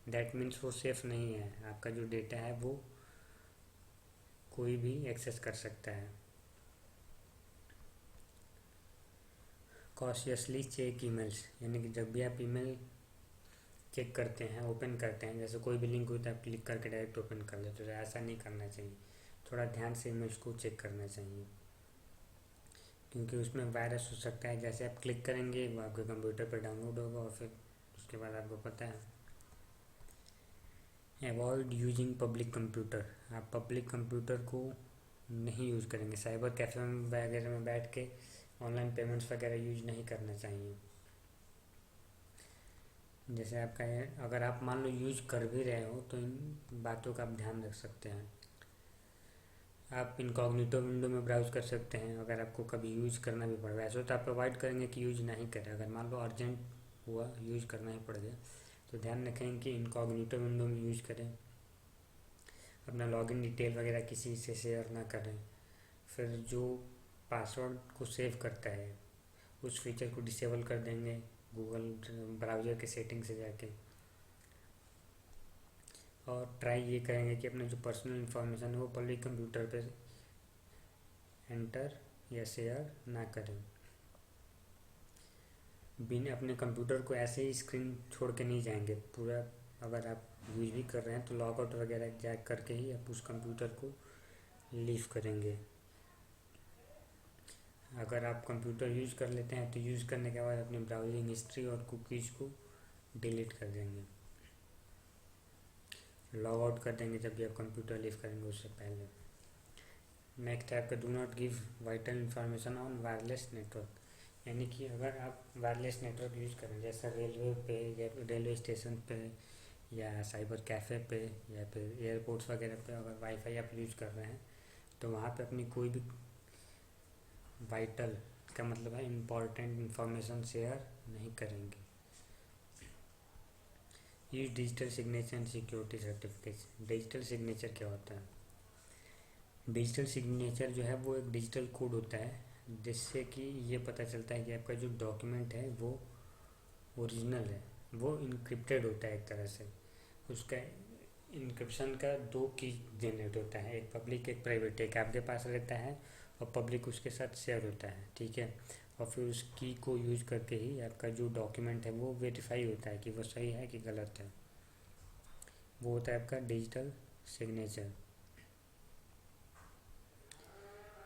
दैट मीन्स वो सेफ़ नहीं है। आपका जो डेटा है वो कोई भी एक्सेस कर सकता है। कॉशियसली चेक ईमेल्स, यानी कि जब भी आप ईमेल चेक करते हैं, ओपन करते हैं, जैसे कोई भी लिंक होता है आप क्लिक करके डायरेक्ट ओपन कर लेते हो, तो ऐसा नहीं करना चाहिए। थोड़ा ध्यान से ईमेल्स को चेक करना चाहिए क्योंकि उसमें वायरस हो सकता है। जैसे आप क्लिक करेंगे वो आपके कंप्यूटर पर डाउनलोड होगा और फिर उसके बाद आपको पता है। अवॉइड यूजिंग पब्लिक कंप्यूटर, आप पब्लिक कंप्यूटर को नहीं यूज़ करेंगे। साइबर कैफ़े वगैरह में बैठ के ऑनलाइन पेमेंट्स वगैरह यूज नहीं करना चाहिए। जैसे आपका अगर आप मान लो यूज कर भी रहे हो तो इन बातों का आप ध्यान रख सकते हैं। आप इनकॉग्निटो विंडो में ब्राउज कर सकते हैं अगर आपको कभी यूज करना भी पड़ रहा है। ऐसा तो आप अवॉइड करेंगे कि यूज नहीं करें। अगर मान लो अर्जेंट हुआ, यूज करना ही पड़ गया, तो ध्यान रखें कि इनकॉग्निटो विंडो में यूज करें। अपना लॉगिन डिटेल वगैरह किसी से शेयर ना करें। फिर जो पासवर्ड को सेव करता है उस फीचर को डिसेबल कर देंगे गूगल ब्राउज़र के सेटिंग से जाके। और ट्राई ये करेंगे कि अपना जो पर्सनल इन्फॉर्मेशन है वो पब्लिक कंप्यूटर पे एंटर या शेयर ना करें। बिन अपने कंप्यूटर को ऐसे ही स्क्रीन छोड़ के नहीं जाएंगे पूरा। अगर आप यूज भी कर रहे हैं तो लॉग आउट वगैरह जा करके ही आप उस कंप्यूटर को लीव करेंगे। अगर आप कंप्यूटर यूज कर लेते हैं तो यूज करने के बाद अपनी ब्राउजिंग हिस्ट्री और कुकीज़ को डिलीट कर देंगे, लॉग आउट कर देंगे जब भी आप कंप्यूटर लीव करेंगे उससे पहले। नेक्स्ट है आपका do not give vital information on wireless network, यानी कि अगर आप वायरलेस नेटवर्क यूज़ करें जैसे रेलवे पे या रेलवे स्टेशन पे या साइबर कैफ़े पे या फिर एयरपोर्ट्स वगैरह पे अगर वाईफाई आप यूज़ कर रहे हैं तो वहाँ पे अपनी कोई भी वाइटल का मतलब है इम्पॉर्टेंट इन्फॉर्मेशन शेयर नहीं करेंगे। Use digital signature and security certificates. Digital signature क्या होता है? डिजिटल सिग्नेचर जो है वो एक डिजिटल कोड होता है जिससे कि ये पता चलता है कि आपका जो डॉक्यूमेंट है वो ओरिजिनल है, वो इनक्रिप्टेड होता है एक तरह से। उसका इनक्रिप्शन का दो की जनरेट होता है, एक पब्लिक एक प्राइवेट। एक आपके पास रहता है और पब्लिक उसके साथ शेयर होता है, ठीक है। और फिर उस की को यूज करके ही आपका जो डॉक्यूमेंट है वो वेरीफाई होता है कि वो सही है कि गलत है। वो होता है आपका डिजिटल सिग्नेचर।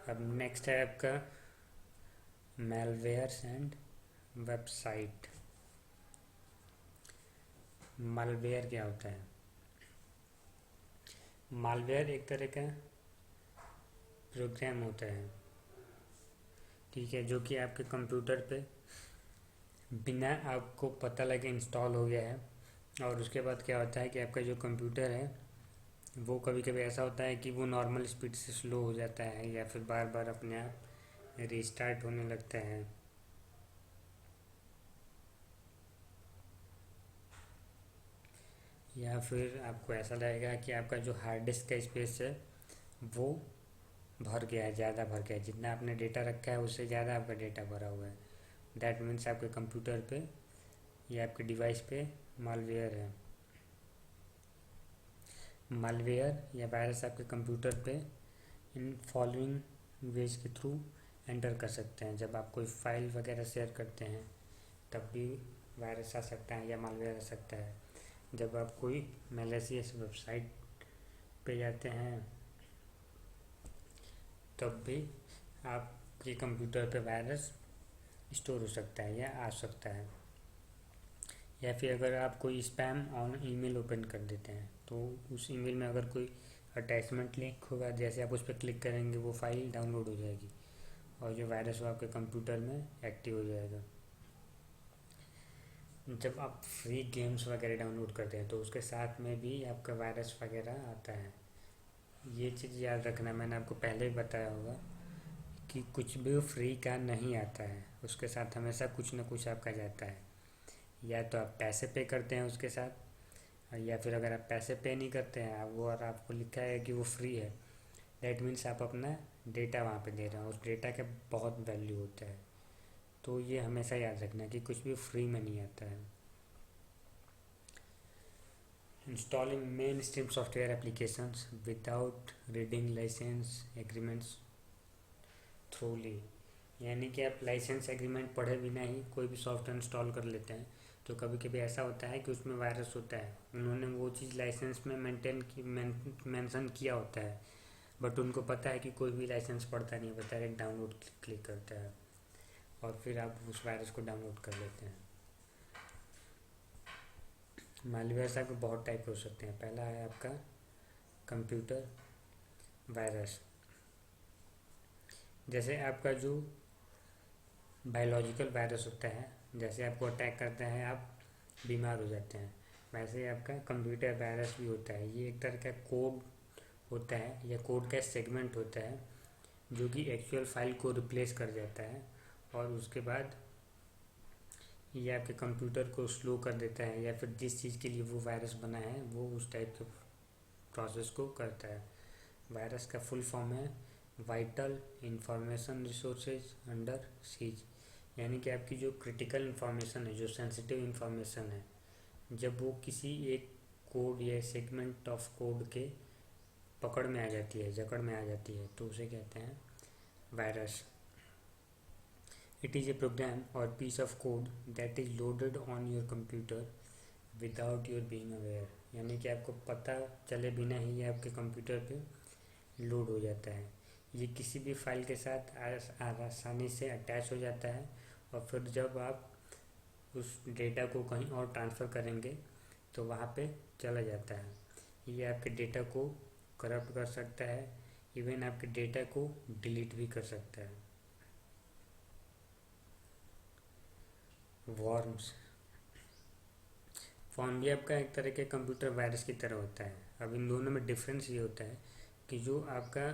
अब नेक्स्ट है आपका मैलवेयर्स एंड वेबसाइट। मालवेयर क्या होता है? मालवेयर एक तरह का प्रोग्राम होता है, ठीक है, जो कि आपके कंप्यूटर पे बिना आपको पता लगे इंस्टॉल हो गया है। और उसके बाद क्या होता है कि आपका जो कंप्यूटर है वो कभी कभी ऐसा होता है कि वो नॉर्मल स्पीड से स्लो हो जाता है या फिर बार बार अपने आप रीस्टार्ट होने लगता है। या फिर आपको ऐसा लगेगा कि आपका जो हार्ड डिस्क का स्पेस है वो भर गया है, ज़्यादा भर गया है, जितना आपने डेटा रखा है उससे ज़्यादा आपका डेटा भरा हुआ है। दैट मीन्स आपके कंप्यूटर पे या आपके डिवाइस पे मालवेयर है। मालवेयर या वायरस आपके कंप्यूटर पे इन फॉलोइंग वेज के थ्रू एंटर कर सकते हैं। जब आप कोई फाइल वगैरह शेयर करते हैं तब भी वायरस आ सकता है या मालवेयर आ सकता है। जब आप कोई मैलिशियस वेबसाइट पे जाते हैं तब भी आपके कंप्यूटर पे वायरस स्टोर हो सकता है या आ सकता है। या फिर अगर आप कोई स्पैम ऑन ईमेल ओपन कर देते हैं तो उस ईमेल में अगर कोई अटैचमेंट लिंक होगा, जैसे आप उस पर क्लिक करेंगे वो फाइल डाउनलोड हो जाएगी और जो वायरस वो आपके कंप्यूटर में एक्टिव हो जाएगा। जब आप फ्री गेम्स वगैरह डाउनलोड करते हैं तो उसके साथ में भी आपका वायरस वगैरह आता है। ये चीज़ याद रखना, मैंने आपको पहले ही बताया होगा कि कुछ भी फ्री का नहीं आता है, उसके साथ हमेशा कुछ ना कुछ आपका जाता है। या तो आप पैसे पे करते हैं उसके साथ, या फिर अगर आप पैसे पे नहीं करते हैं आप वो और आपको लिखा है कि वो फ्री है, दैट मीन्स आप अपना डेटा वहाँ पे दे रहे हैं, उस डेटा का बहुत वैल्यू होता है। तो ये हमेशा याद रखना कि कुछ भी फ्री में नहीं आता है। Installing mainstream software applications without reading licence agreements thoroughly, यानी कि आप लाइसेंस एग्रीमेंट पढ़े बिना ही कोई भी सॉफ्टवेयर इंस्टॉल कर लेते हैं तो कभी कभी ऐसा होता है कि उसमें वायरस होता है, उन्होंने वो चीज़ लाइसेंस में मेंशन किया होता है, बट उनको पता है कि कोई भी लाइसेंस पढ़ता नहीं, बस डायरेक्ट डाउनलोड क्लिक करता है और फिर आप उस वायरस को डाउनलोड कर लेते हैं। मालवेयर आपके बहुत टाइप के हो सकते हैं। पहला है आपका कंप्यूटर वायरस, जैसे आपका जो बायोलॉजिकल वायरस होता है, जैसे आपको अटैक करता है आप बीमार हो जाते हैं, वैसे ही आपका कंप्यूटर वायरस भी होता है। ये एक तरह का कोड होता है या कोड का सेगमेंट होता है जो कि एक्चुअल फाइल को रिप्लेस कर जाता है और उसके बाद ये आपके कंप्यूटर को स्लो कर देता है, या फिर जिस चीज़ के लिए वो वायरस बना है वो उस टाइप के प्रोसेस को करता है। वायरस का फुल फॉर्म है vital information resources under seize, यानी कि आपकी जो क्रिटिकल इंफॉर्मेशन है, जो सेंसिटिव इंफॉर्मेशन है, जब वो किसी एक कोड या सेगमेंट ऑफ कोड के पकड़ में आ जाती है, जकड़ में आ जाती है, तो उसे कहते हैं virus. It is a program और piece of code that is loaded on your computer without your being aware, यानी कि आपको पता चले बिना ही ये आपके कंप्यूटर पे लोड हो जाता है। ये किसी भी फाइल के साथ आसानी से अटैच हो जाता है और फिर जब आप उस डेटा को कहीं और ट्रांसफ़र करेंगे तो वहाँ पे चला जाता है। ये आपके डेटा को करप्ट कर सकता है, इवन आपके डेटा को डिलीट भी कर सकता है। वॉर्म्स, फॉर्म भी आपका एक तरह के कंप्यूटर वायरस की तरह होता है। अब इन दोनों में डिफरेंस ये होता है कि जो आपका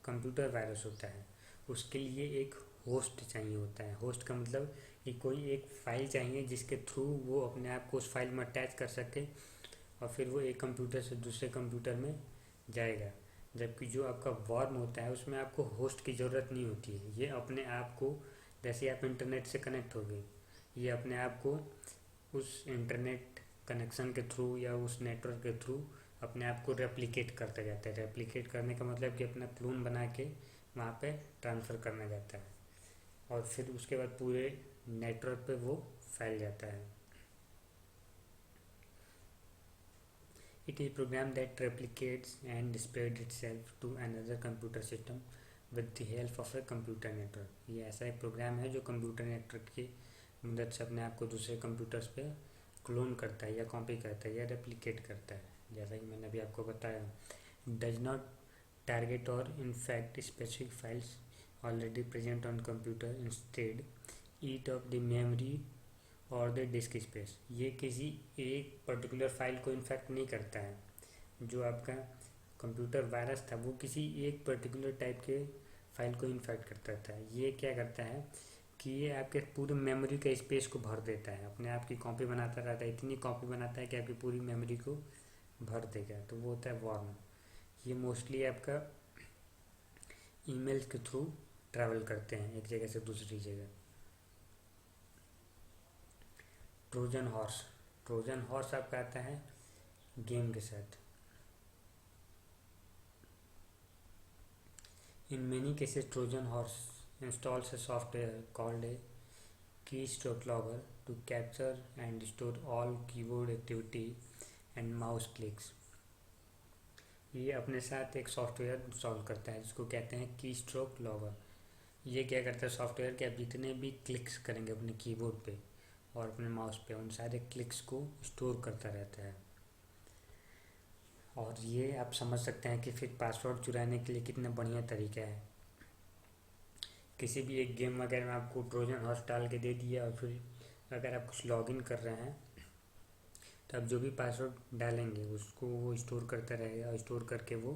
कंप्यूटर वायरस होता है उसके लिए एक होस्ट चाहिए होता है। होस्ट का मतलब कि कोई एक फ़ाइल चाहिए जिसके थ्रू वो अपने आप को उस फाइल में अटैच कर सके और फिर वो एक कंप्यूटर से दूसरे कंप्यूटर में जाएगा। जबकि जो आपका वॉर्म होता है उसमें आपको होस्ट की ज़रूरत नहीं होती है, ये अपने आप को, जैसे आप इंटरनेट से कनेक्ट हो गए, ये अपने आप को उस इंटरनेट कनेक्शन के थ्रू या उस नेटवर्क के थ्रू अपने आप को रेप्लिकेट करता जाता है। रेप्लिकेट करने का मतलब कि अपना क्लोन बना के वहाँ पे ट्रांसफ़र करना जाता है और फिर उसके बाद पूरे नेटवर्क पे वो फैल जाता है। It is program that replicates and spread itself to another computer system with the help of a computer network. ये ऐसा एक प्रोग्राम है जो कंप्यूटर नेटवर्क की मदद से अपने आप को दूसरे कंप्यूटर्स पे क्लोन करता है या कॉपी करता है या रेप्लिकेट करता है, जैसा कि मैंने अभी आपको बताया। डज नॉट टारगेट और in fact specific files already present on computer, instead eat of the memory और द डिस्क स्पेस। ये किसी एक पर्टिकुलर फाइल को इन्फेक्ट नहीं करता है। जो आपका कंप्यूटर वायरस था वो किसी एक पर्टिकुलर टाइप के फाइल को इन्फेक्ट करता था। ये क्या करता है कि ये आपके पूरे मेमोरी का स्पेस को भर देता है, अपने आप की कॉपी बनाता रहता है, इतनी कॉपी बनाता है कि आपकी पूरी मेमोरी को भर देगा, तो वो होता है वॉर्म। ये मोस्टली आपका ईमेल्स के थ्रू ट्रैवल करते हैं एक जगह से दूसरी जगह। ट्रोजन हॉर्स, ट्रोजन हॉर्स आपका आता है गेम के साथ। In many cases Trojan horse installs a software called a keystroke logger to capture and store all keyboard activity and mouse clicks. ये अपने साथ एक सॉफ्टवेयर इंस्टॉल करता है जिसको कहते हैं की स्ट्रोक लॉगर। ये क्या करता है सॉफ्टवेयर कि आप जितने भी क्लिक्स करेंगे अपने कीबोर्ड पे और अपने माउस पे, उन सारे क्लिक्स को स्टोर करता रहता है। और ये आप समझ सकते हैं कि फिर पासवर्ड चुराने के लिए कितना बढ़िया तरीका है। किसी भी एक गेम वगैरह में आपको ट्रोजन हॉर्स डाल के दे दिया और फिर अगर आप कुछ लॉगिन कर रहे हैं तो आप जो भी पासवर्ड डालेंगे उसको वो स्टोर करता रहेगा और स्टोर करके वो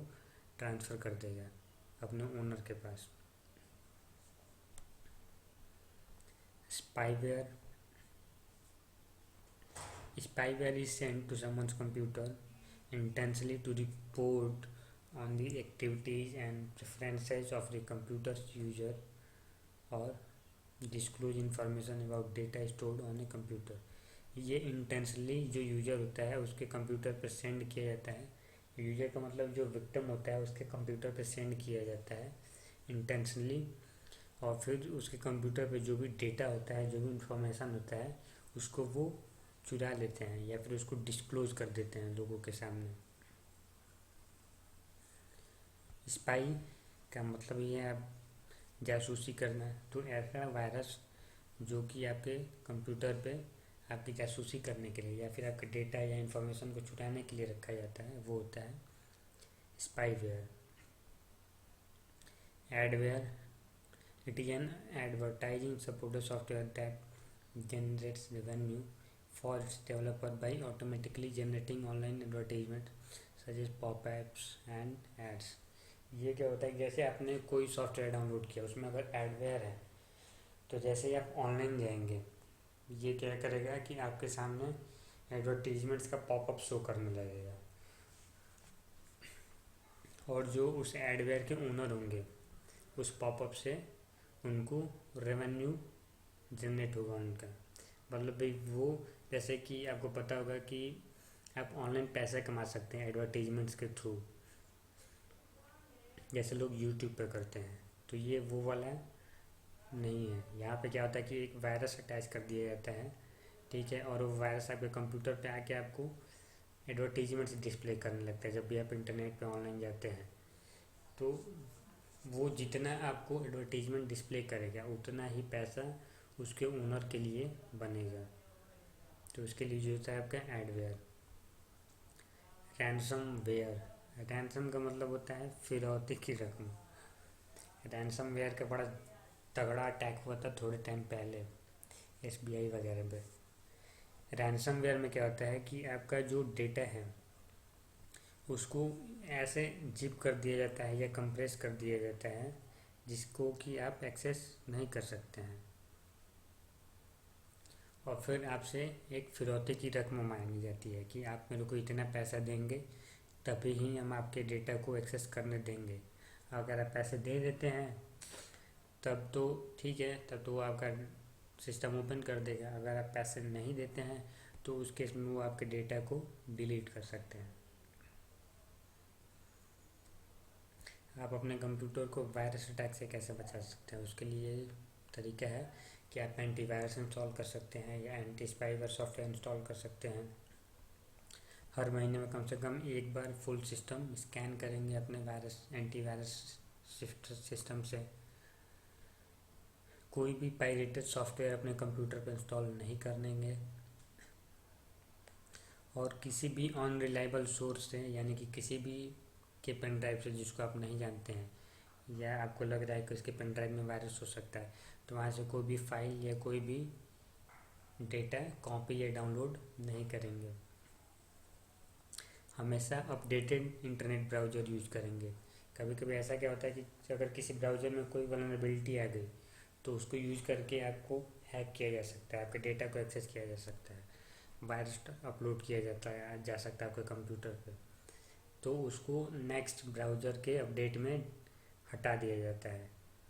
ट्रांसफ़र कर देगा अपने ओनर के पास। Spyware Spyware is sent to someone's computer intentionally to report on the activities and preferences of the computer's user or disclose information about data stored on a computer। ये intentionally जो user होता है उसके computer पर send किया जाता है। User का मतलब जो विक्टिम होता है उसके कंप्यूटर पर सेंड किया जाता है इंटेंशनली, और फिर उसके कंप्यूटर पे जो भी डेटा होता है, जो भी इंफॉर्मेशन होता है, उसको वो चुरा लेते हैं या फिर उसको डिस्क्लोज कर देते हैं लोगों के सामने। स्पाई का मतलब ये है आप जासूसी करना। तो ऐसा वायरस जो कि आपके कंप्यूटर पे आपकी जासूसी करने के लिए या फिर आपके डेटा या इंफॉर्मेशन को चुराने के लिए रखा जाता है, वो होता है spyware. Adware it is an advertising supported software that generates revenue for its developer by automatically generating online advertisement such as pop-ups and ads। ये क्या होता है, जैसे आपने कोई सॉफ्टवेयर डाउनलोड किया उसमें अगर एडवेयर है तो जैसे ही आप ऑनलाइन जाएंगे ये क्या करेगा कि आपके सामने एडवर्टीजमेंट्स का पॉपअप शो करने लगेगा, और जो उस एडवेयर के ओनर होंगे उस पॉपअप से उनको रेवेन्यू जनरेट होगा उनका। मतलब भाई वो, जैसे कि आपको पता होगा कि आप ऑनलाइन पैसा कमा सकते हैं एडवर्टीजमेंट्स के थ्रू, जैसे लोग यूट्यूब पे करते हैं। तो ये वो वाला नहीं है। यहाँ पे क्या होता है कि एक वायरस अटैच कर दिया जाता है, ठीक है, और वो वायरस आपके कंप्यूटर पे आके आपको एडवर्टीजमेंट्स डिस्प्ले करने लगता है जब भी आप इंटरनेट पे ऑनलाइन जाते हैं। तो वो जितना आपको एडवर्टीजमेंट डिस्प्ले करेगा उतना ही पैसा उसके ओनर के लिए बनेगा। तो उसके लिए जो होता है आपका एडवेयर। रैंसम वेयर, रैंसम का मतलब होता है फिरौती की रकम। रैंसम वेयर का बड़ा तगड़ा अटैक हुआ था थोड़े टाइम पहले SBI वगैरह पे। रैंसम वेयर में क्या होता है कि आपका जो डेटा है उसको ऐसे जिप कर दिया जाता है या कंप्रेस कर दिया जाता है जिसको कि आप एक्सेस नहीं कर सकते हैं, और फिर आपसे एक फिरौती की रकम मांगी जाती है कि आप मेरे को इतना पैसा देंगे तभी ही हम आपके डेटा को एक्सेस करने देंगे। अगर आप पैसे दे देते हैं तब तो ठीक है, तब तो वो आपका सिस्टम ओपन कर देगा। अगर आप पैसे नहीं देते हैं तो उस केस में वो आपके डेटा को डिलीट कर सकते हैं। आप अपने कंप्यूटर को वायरस अटैक से कैसे बचा सकते हैं, उसके लिए तरीका है कि आप एंटीवायरस इंस्टॉल कर सकते हैं या एंटी स्पाईवेयर सॉफ्टवेयर इंस्टॉल कर सकते हैं। हर महीने में कम से कम एक बार फुल सिस्टम स्कैन करेंगे अपने वायरस एंटीवायरस सिस्टम से। कोई भी पायरेटेड सॉफ्टवेयर अपने कंप्यूटर पर इंस्टॉल नहीं करेंगे, और किसी भी अनरिलायबल सोर्स से, यानी कि किसी भी के पेन ड्राइव से जिसको आप नहीं जानते हैं या आपको लग रहा है कि उसके पेन ड्राइव में वायरस हो सकता है, तो वहाँ से कोई भी फाइल या कोई भी डेटा कॉपी या डाउनलोड नहीं करेंगे। हमेशा अपडेटेड इंटरनेट ब्राउज़र यूज़ करेंगे। कभी कभी ऐसा क्या होता है कि अगर किसी ब्राउज़र में कोई वल्नरेबिलिटी आ गई तो उसको यूज़ करके आपको हैक किया जा सकता है, आपके डेटा को एक्सेस किया जा सकता है, वायरस अपलोड किया जा सकता है आपके कंप्यूटर पे। तो उसको नेक्स्ट ब्राउज़र के अपडेट में हटा दिया जाता है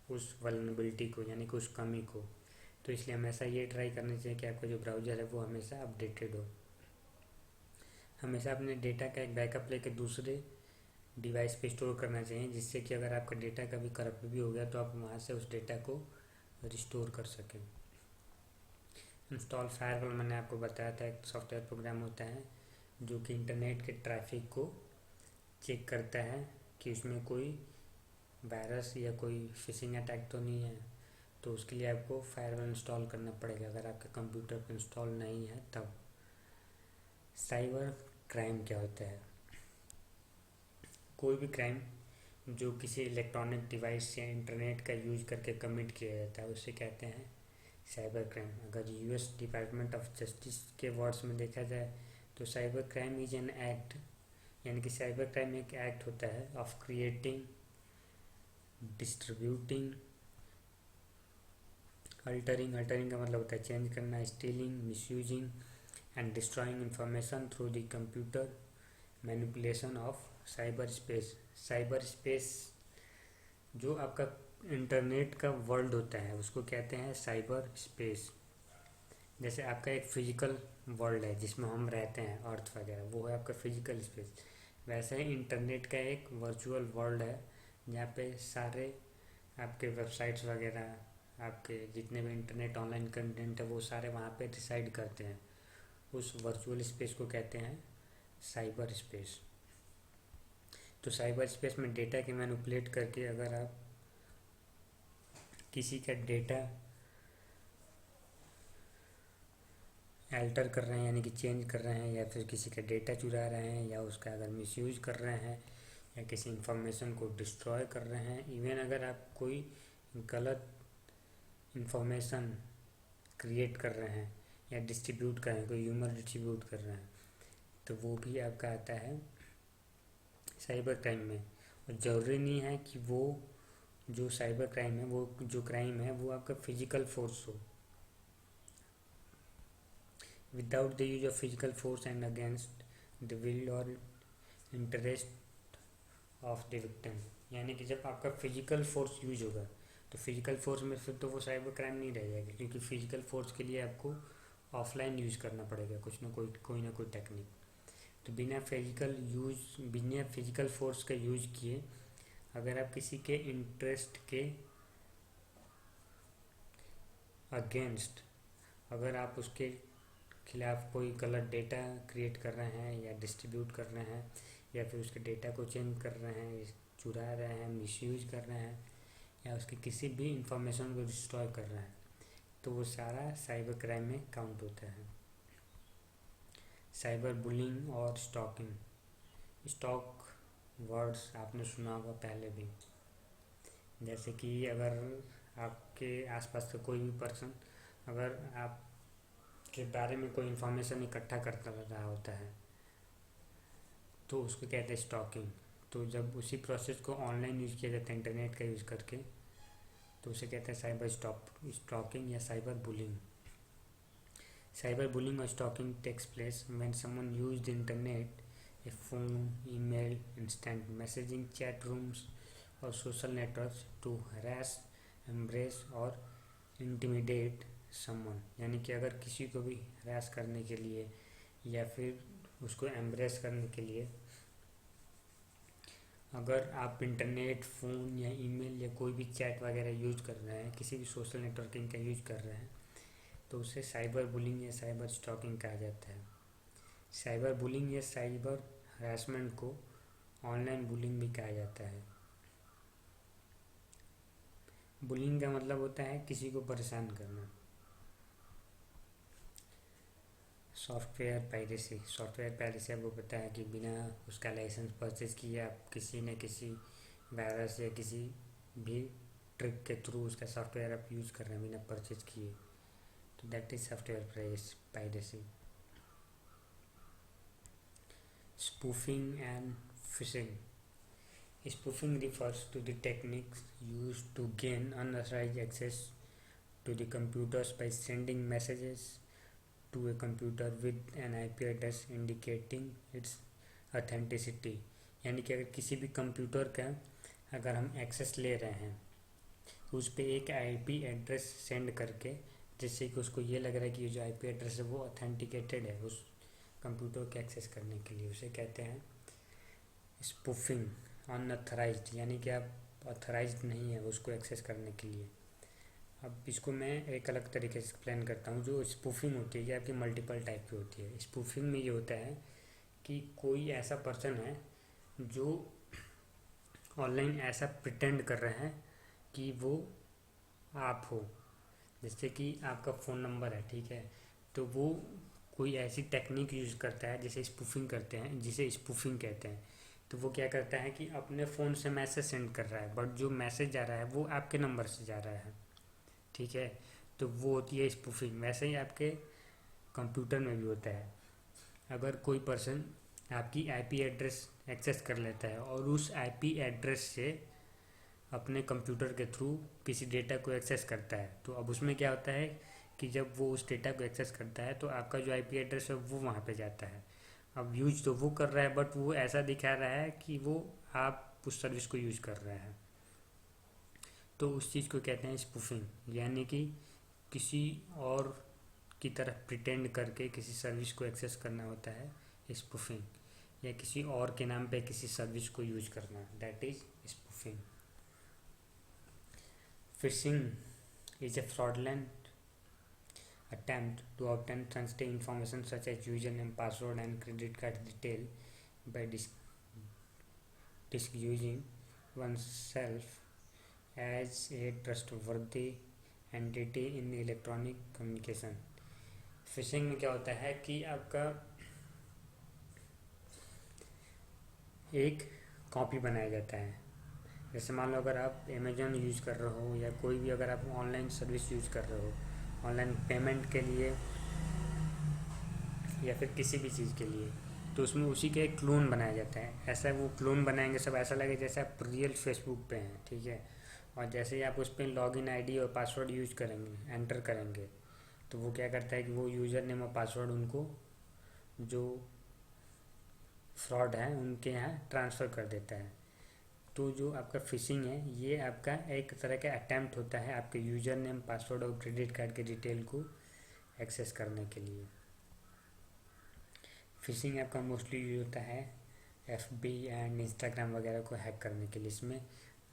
उस वल्नरेबिलिटी को, यानी कि उस कमी को। तो इसलिए हमेशा ये ट्राई करनी चाहिए कि आपका जो ब्राउज़र है वो हमेशा अपडेटेड हो। हमेशा अपने डेटा का एक बैकअप लेकर दूसरे डिवाइस पे स्टोर करना चाहिए, जिससे कि अगर आपका डेटा कभी करप्ट भी हो गया तो आप वहाँ से उस डेटा को रिस्टोर कर सकें। इंस्टॉल फायरवॉल मैंने आपको बताया था, एक सॉफ्टवेयर प्रोग्राम होता है जो कि इंटरनेट के ट्रैफिक को चेक करता है कि उसमें कोई वायरस या कोई फिशिंग अटैक तो नहीं है। तो उसके लिए आपको फायरवॉल इंस्टॉल करना पड़ेगा अगर आपके कंप्यूटर पर इंस्टॉल नहीं है तब। साइबर क्राइम क्या होता है? कोई भी क्राइम जो किसी इलेक्ट्रॉनिक डिवाइस या इंटरनेट का यूज करके कमिट किया जाता है उसे कहते हैं साइबर क्राइम। अगर यूएस डिपार्टमेंट ऑफ जस्टिस के वर्ड्स में देखा जाए तो cyber crime is an act, यानी कि साइबर क्राइम एक एक्ट होता है ऑफ क्रिएटिंग, डिस्ट्रीब्यूटिंग, अल्टरिंग का मतलब होता है चेंज करना, stealing, misusing and destroying information through the computer manipulation of cyber space. Cyber space जो आपका इंटरनेट का वर्ल्ड होता है उसको कहते हैं साइबर स्पेस। जैसे आपका एक फिजिकल वर्ल्ड है जिसमें हम रहते हैं, अर्थ वगैरह, वो है आपका फिजिकल स्पेस। वैसे ही इंटरनेट का एक वर्चुअल वर्ल्ड है जहाँ पे सारे आपके वेबसाइट्स वगैरह, आपके जितने भी इंटरनेट ऑनलाइन कंटेंट है वो सारे वहाँ पे डिसाइड करते हैं। उस वर्चुअल स्पेस को कहते हैं साइबर स्पेस। तो साइबर स्पेस में डेटा के मैनिपुलेट करके अगर आप किसी का डेटा अल्टर कर रहे हैं यानी कि चेंज कर रहे हैं, या फिर किसी का डेटा चुरा रहे हैं, या उसका अगर मिसयूज कर रहे हैं, या किसी इंफॉर्मेशन को डिस्ट्रॉय कर रहे हैं, इवन अगर आप कोई गलत इंफॉर्मेशन क्रिएट कर रहे हैं या डिस्ट्रीब्यूट कर रहे हैं, कोई ह्यूमर डिस्ट्रीब्यूट कर रहे हैं, तो वो भी आपका आता है साइबर क्राइम में। और ज़रूरी नहीं है कि वो जो साइबर क्राइम है, वो जो क्राइम है वो आपका फिजिकल फोर्स हो। Without the use of physical force and against the will और इंटरेस्ट ऑफ द विक्टिम, यानी कि जब आपका फिजिकल फोर्स यूज होगा तो फिजिकल फोर्स में फिर तो वो साइबर क्राइम नहीं रह जाएगा, क्योंकि फिजिकल फोर्स के लिए आपको ऑफलाइन यूज करना पड़ेगा कुछ ना कोई टेक्निक। तो बिना फिजिकल फोर्स का यूज किए अगर आप किसी के इंटरेस्ट के अगेंस्ट, अगर आप उसके खिलाफ कोई गलत डेटा क्रिएट कर रहे हैं या डिस्ट्रीब्यूट कर रहे हैं, या फिर उसके डेटा को चेंज कर रहे हैं, चुरा रहे हैं, मिसयूज कर रहे हैं, या उसके किसी भी इंफॉर्मेशन को डिस्ट्रॉय कर रहे हैं, तो वो सारा साइबर क्राइम में काउंट होता है। साइबर बुलिंग और स्टॉकिंग। स्टॉक वर्ड्स आपने सुना होगा पहले भी, जैसे कि अगर आपके आसपास का कोई भी पर्सन अगर आपके बारे में कोई इन्फॉर्मेशन इकट्ठा करता रहा होता है तो उसको कहते हैं स्टॉकिंग। तो जब उसी प्रोसेस को ऑनलाइन यूज़ किया जाता है इंटरनेट का यूज़ करके, तो उसे कहते हैं साइबर स्टॉकिंग या साइबर बुलिंग। साइबर बुलिंग और stalking takes place when someone use the internet, a phone, email, instant messaging, chat rooms और social networks to harass, embrace और intimidate someone। यानी कि अगर किसी को भी harass करने के लिए या फिर उसको embrace करने के लिए अगर आप इंटरनेट, फ़ोन या ईमेल या कोई भी चैट वगैरह यूज कर रहे हैं, किसी भी सोशल नेटवर्किंग का यूज कर रहे हैं, तो उसे साइबर बुलिंग या साइबर स्टॉकिंग कहा जाता है। साइबर बुलिंग या साइबर हरासमेंट को ऑनलाइन बुलिंग भी कहा जाता है। बुलिंग का मतलब होता है किसी को परेशान करना। सॉफ्टवेयर पायरेसी आपको पता है कि बिना उसका लाइसेंस परचेज किए आप किसी न किसी वायरस या किसी भी ट्रिक के थ्रू उसका सॉफ्टवेयर आप यूज़ कर रहे हैं बिना परचेज किए, तो that is software piracy. Spoofing and phishing. Spoofing refers to the techniques used to gain unauthorized access to the computers by sending messages to a computer with an IP address indicating its authenticity। यानी कि अगर किसी भी computer का अगर हम access ले रहे हैं तो उस पर एक IP एड्रेस सेंड करके, जिससे कि उसको ये लग रहा है कि ये जो IP एड्रेस है वो ऑथेंटिकेटेड है उस कंप्यूटर को एक्सेस करने के लिए, उसे कहते हैं स्पूफिंग। अनऑथराइज्ड यानी कि आप ऑथराइज्ड नहीं है उसको एक्सेस करने के लिए। अब इसको मैं एक अलग तरीके से एक्सप्लेन करता हूँ। जो स्पूफिंग होती है ये आपकी मल्टीपल टाइप की होती है। स्पूफिंग में ये होता है कि कोई ऐसा पर्सन है जो ऑनलाइन ऐसा प्रिटेंड कर रहे हैं कि वो आप हो। जैसे कि आपका फ़ोन नंबर है, ठीक है, तो वो कोई ऐसी टेक्निक यूज़ करता है जिसे स्पूफिंग करते हैं, जिसे स्पूफिंग कहते हैं। तो वो क्या करता है कि अपने फ़ोन से मैसेज सेंड कर रहा है, बट जो मैसेज जा रहा है वो आपके नंबर से जा रहा है, ठीक है। तो वो होती है स्पूफिंग। वैसे ही आपके कंप्यूटर में भी होता है। अगर कोई पर्सन आपकी आईपी एड्रेस एक्सेस कर लेता है और उस आईपी एड्रेस से अपने कंप्यूटर के थ्रू किसी डेटा को एक्सेस करता है, तो अब उसमें क्या होता है कि जब वो उस डेटा को एक्सेस करता है तो आपका जो आईपी एड्रेस है वो वहाँ पे जाता है। अब यूज तो वो कर रहा है, बट वो ऐसा दिखा रहा है कि वो आप उस सर्विस को यूज कर रहे हैं। तो उस चीज़ को कहते हैं स्पूफिंग, यानी कि किसी और की तरह प्रिटेंड करके किसी सर्विस को एक्सेस करना होता है स्पूफिंग, या किसी और के नाम पे किसी सर्विस को यूज करना, that is spoofing. Fishing is a fraudulent attempt to obtain sensitive information such as username, password, and credit card detail by disguising oneself as a trustworthy entity in electronic communication। Fishing में क्या होता है कि आपका एक copy बनाया जाता है। जैसे मान लो अगर आप अमेजोन यूज़ कर रहे हो या कोई भी अगर आप ऑनलाइन सर्विस यूज़ कर रहे हो ऑनलाइन पेमेंट के लिए या फिर किसी भी चीज़ के लिए, तो उसमें उसी का एक क्लोन बनाया जाता है। ऐसा वो क्लोन बनाएंगे सब ऐसा लगे जैसे आप रियल फेसबुक पे हैं, ठीक है। और जैसे ही आप उस पर लॉगिन आईडी और पासवर्ड यूज करेंगे, एंटर करेंगे, तो वो क्या करता है कि वो यूज़र नेम और पासवर्ड उनको जो फ्रॉड है उनके यहाँ ट्रांसफ़र कर देता है। तो जो आपका फिशिंग है ये आपका एक तरह का अटैम्प्ट होता है आपके यूज़र नेम, पासवर्ड और क्रेडिट कार्ड के डिटेल को एक्सेस करने के लिए। फिशिंग आपका मोस्टली यूज होता है एफबी एंड इंस्टाग्राम वगैरह को हैक करने के लिए। इसमें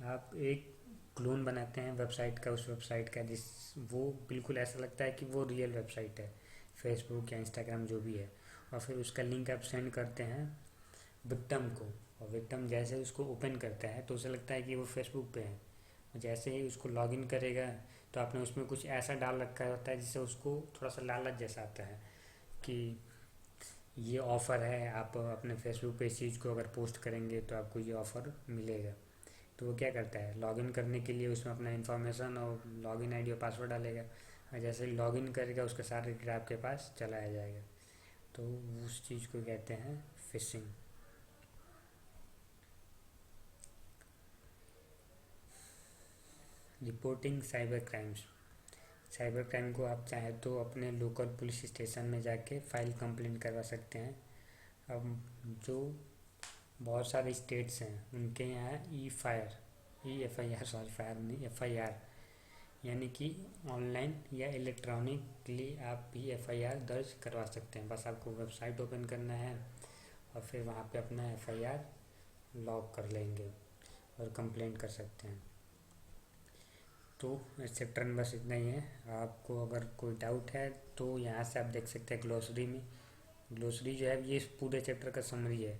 आप एक क्लोन बनाते हैं वेबसाइट का, उस वेबसाइट का, जिस वो बिल्कुल ऐसा लगता है कि वो रियल वेबसाइट है, फेसबुक या इंस्टाग्राम जो भी है, और फिर उसका लिंक आप सेंड करते हैं विक्टिम को, और विक्टिम जैसे उसको ओपन करता है तो उसे लगता है कि वो फेसबुक पे है। और जैसे ही उसको लॉगिन करेगा तो आपने उसमें कुछ ऐसा डाल रखा होता है जिससे उसको थोड़ा सा लालच जैसा आता है कि ये ऑफ़र है, आप अपने फेसबुक पे इस चीज़ को अगर पोस्ट करेंगे तो आपको ये ऑफ़र मिलेगा। तो वो क्या करता है, लॉगिन करने के लिए उसमें अपना इन्फॉर्मेशन और लॉगिन आईडी और पासवर्ड डालेगा, और जैसे ही लॉगिन करेगा उसके सारे डेटा आपके पास चलाया जाएगा। तो उस चीज़ को कहते हैं fishing. Reporting cyber crimes. Cyber crime को आप चाहे तो अपने लोकल पुलिस स्टेशन में जाके फाइल कंप्लेंट करवा सकते हैं। अब जो बहुत सारे स्टेट्स हैं उनके यहाँ एफ आई आर यानी कि ऑनलाइन या इलेक्ट्रॉनिकली आप भी एफआईआर दर्ज करवा सकते हैं। बस आपको वेबसाइट ओपन करना है और फिर वहाँ पे अपना एफआईआर लॉग कर लेंगे और कंप्लेंट कर सकते हैं। तो इस चैप्टर में बस इतना ही है। आपको अगर कोई डाउट है तो यहाँ से आप देख सकते हैं ग्लोसरी में। ग्लोसरी जो है ये इस पूरे चैप्टर का समरी है।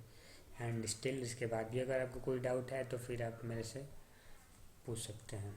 एंड स्टिल इसके बाद भी अगर आपको कोई डाउट है तो फिर आप मेरे से पूछ सकते हैं।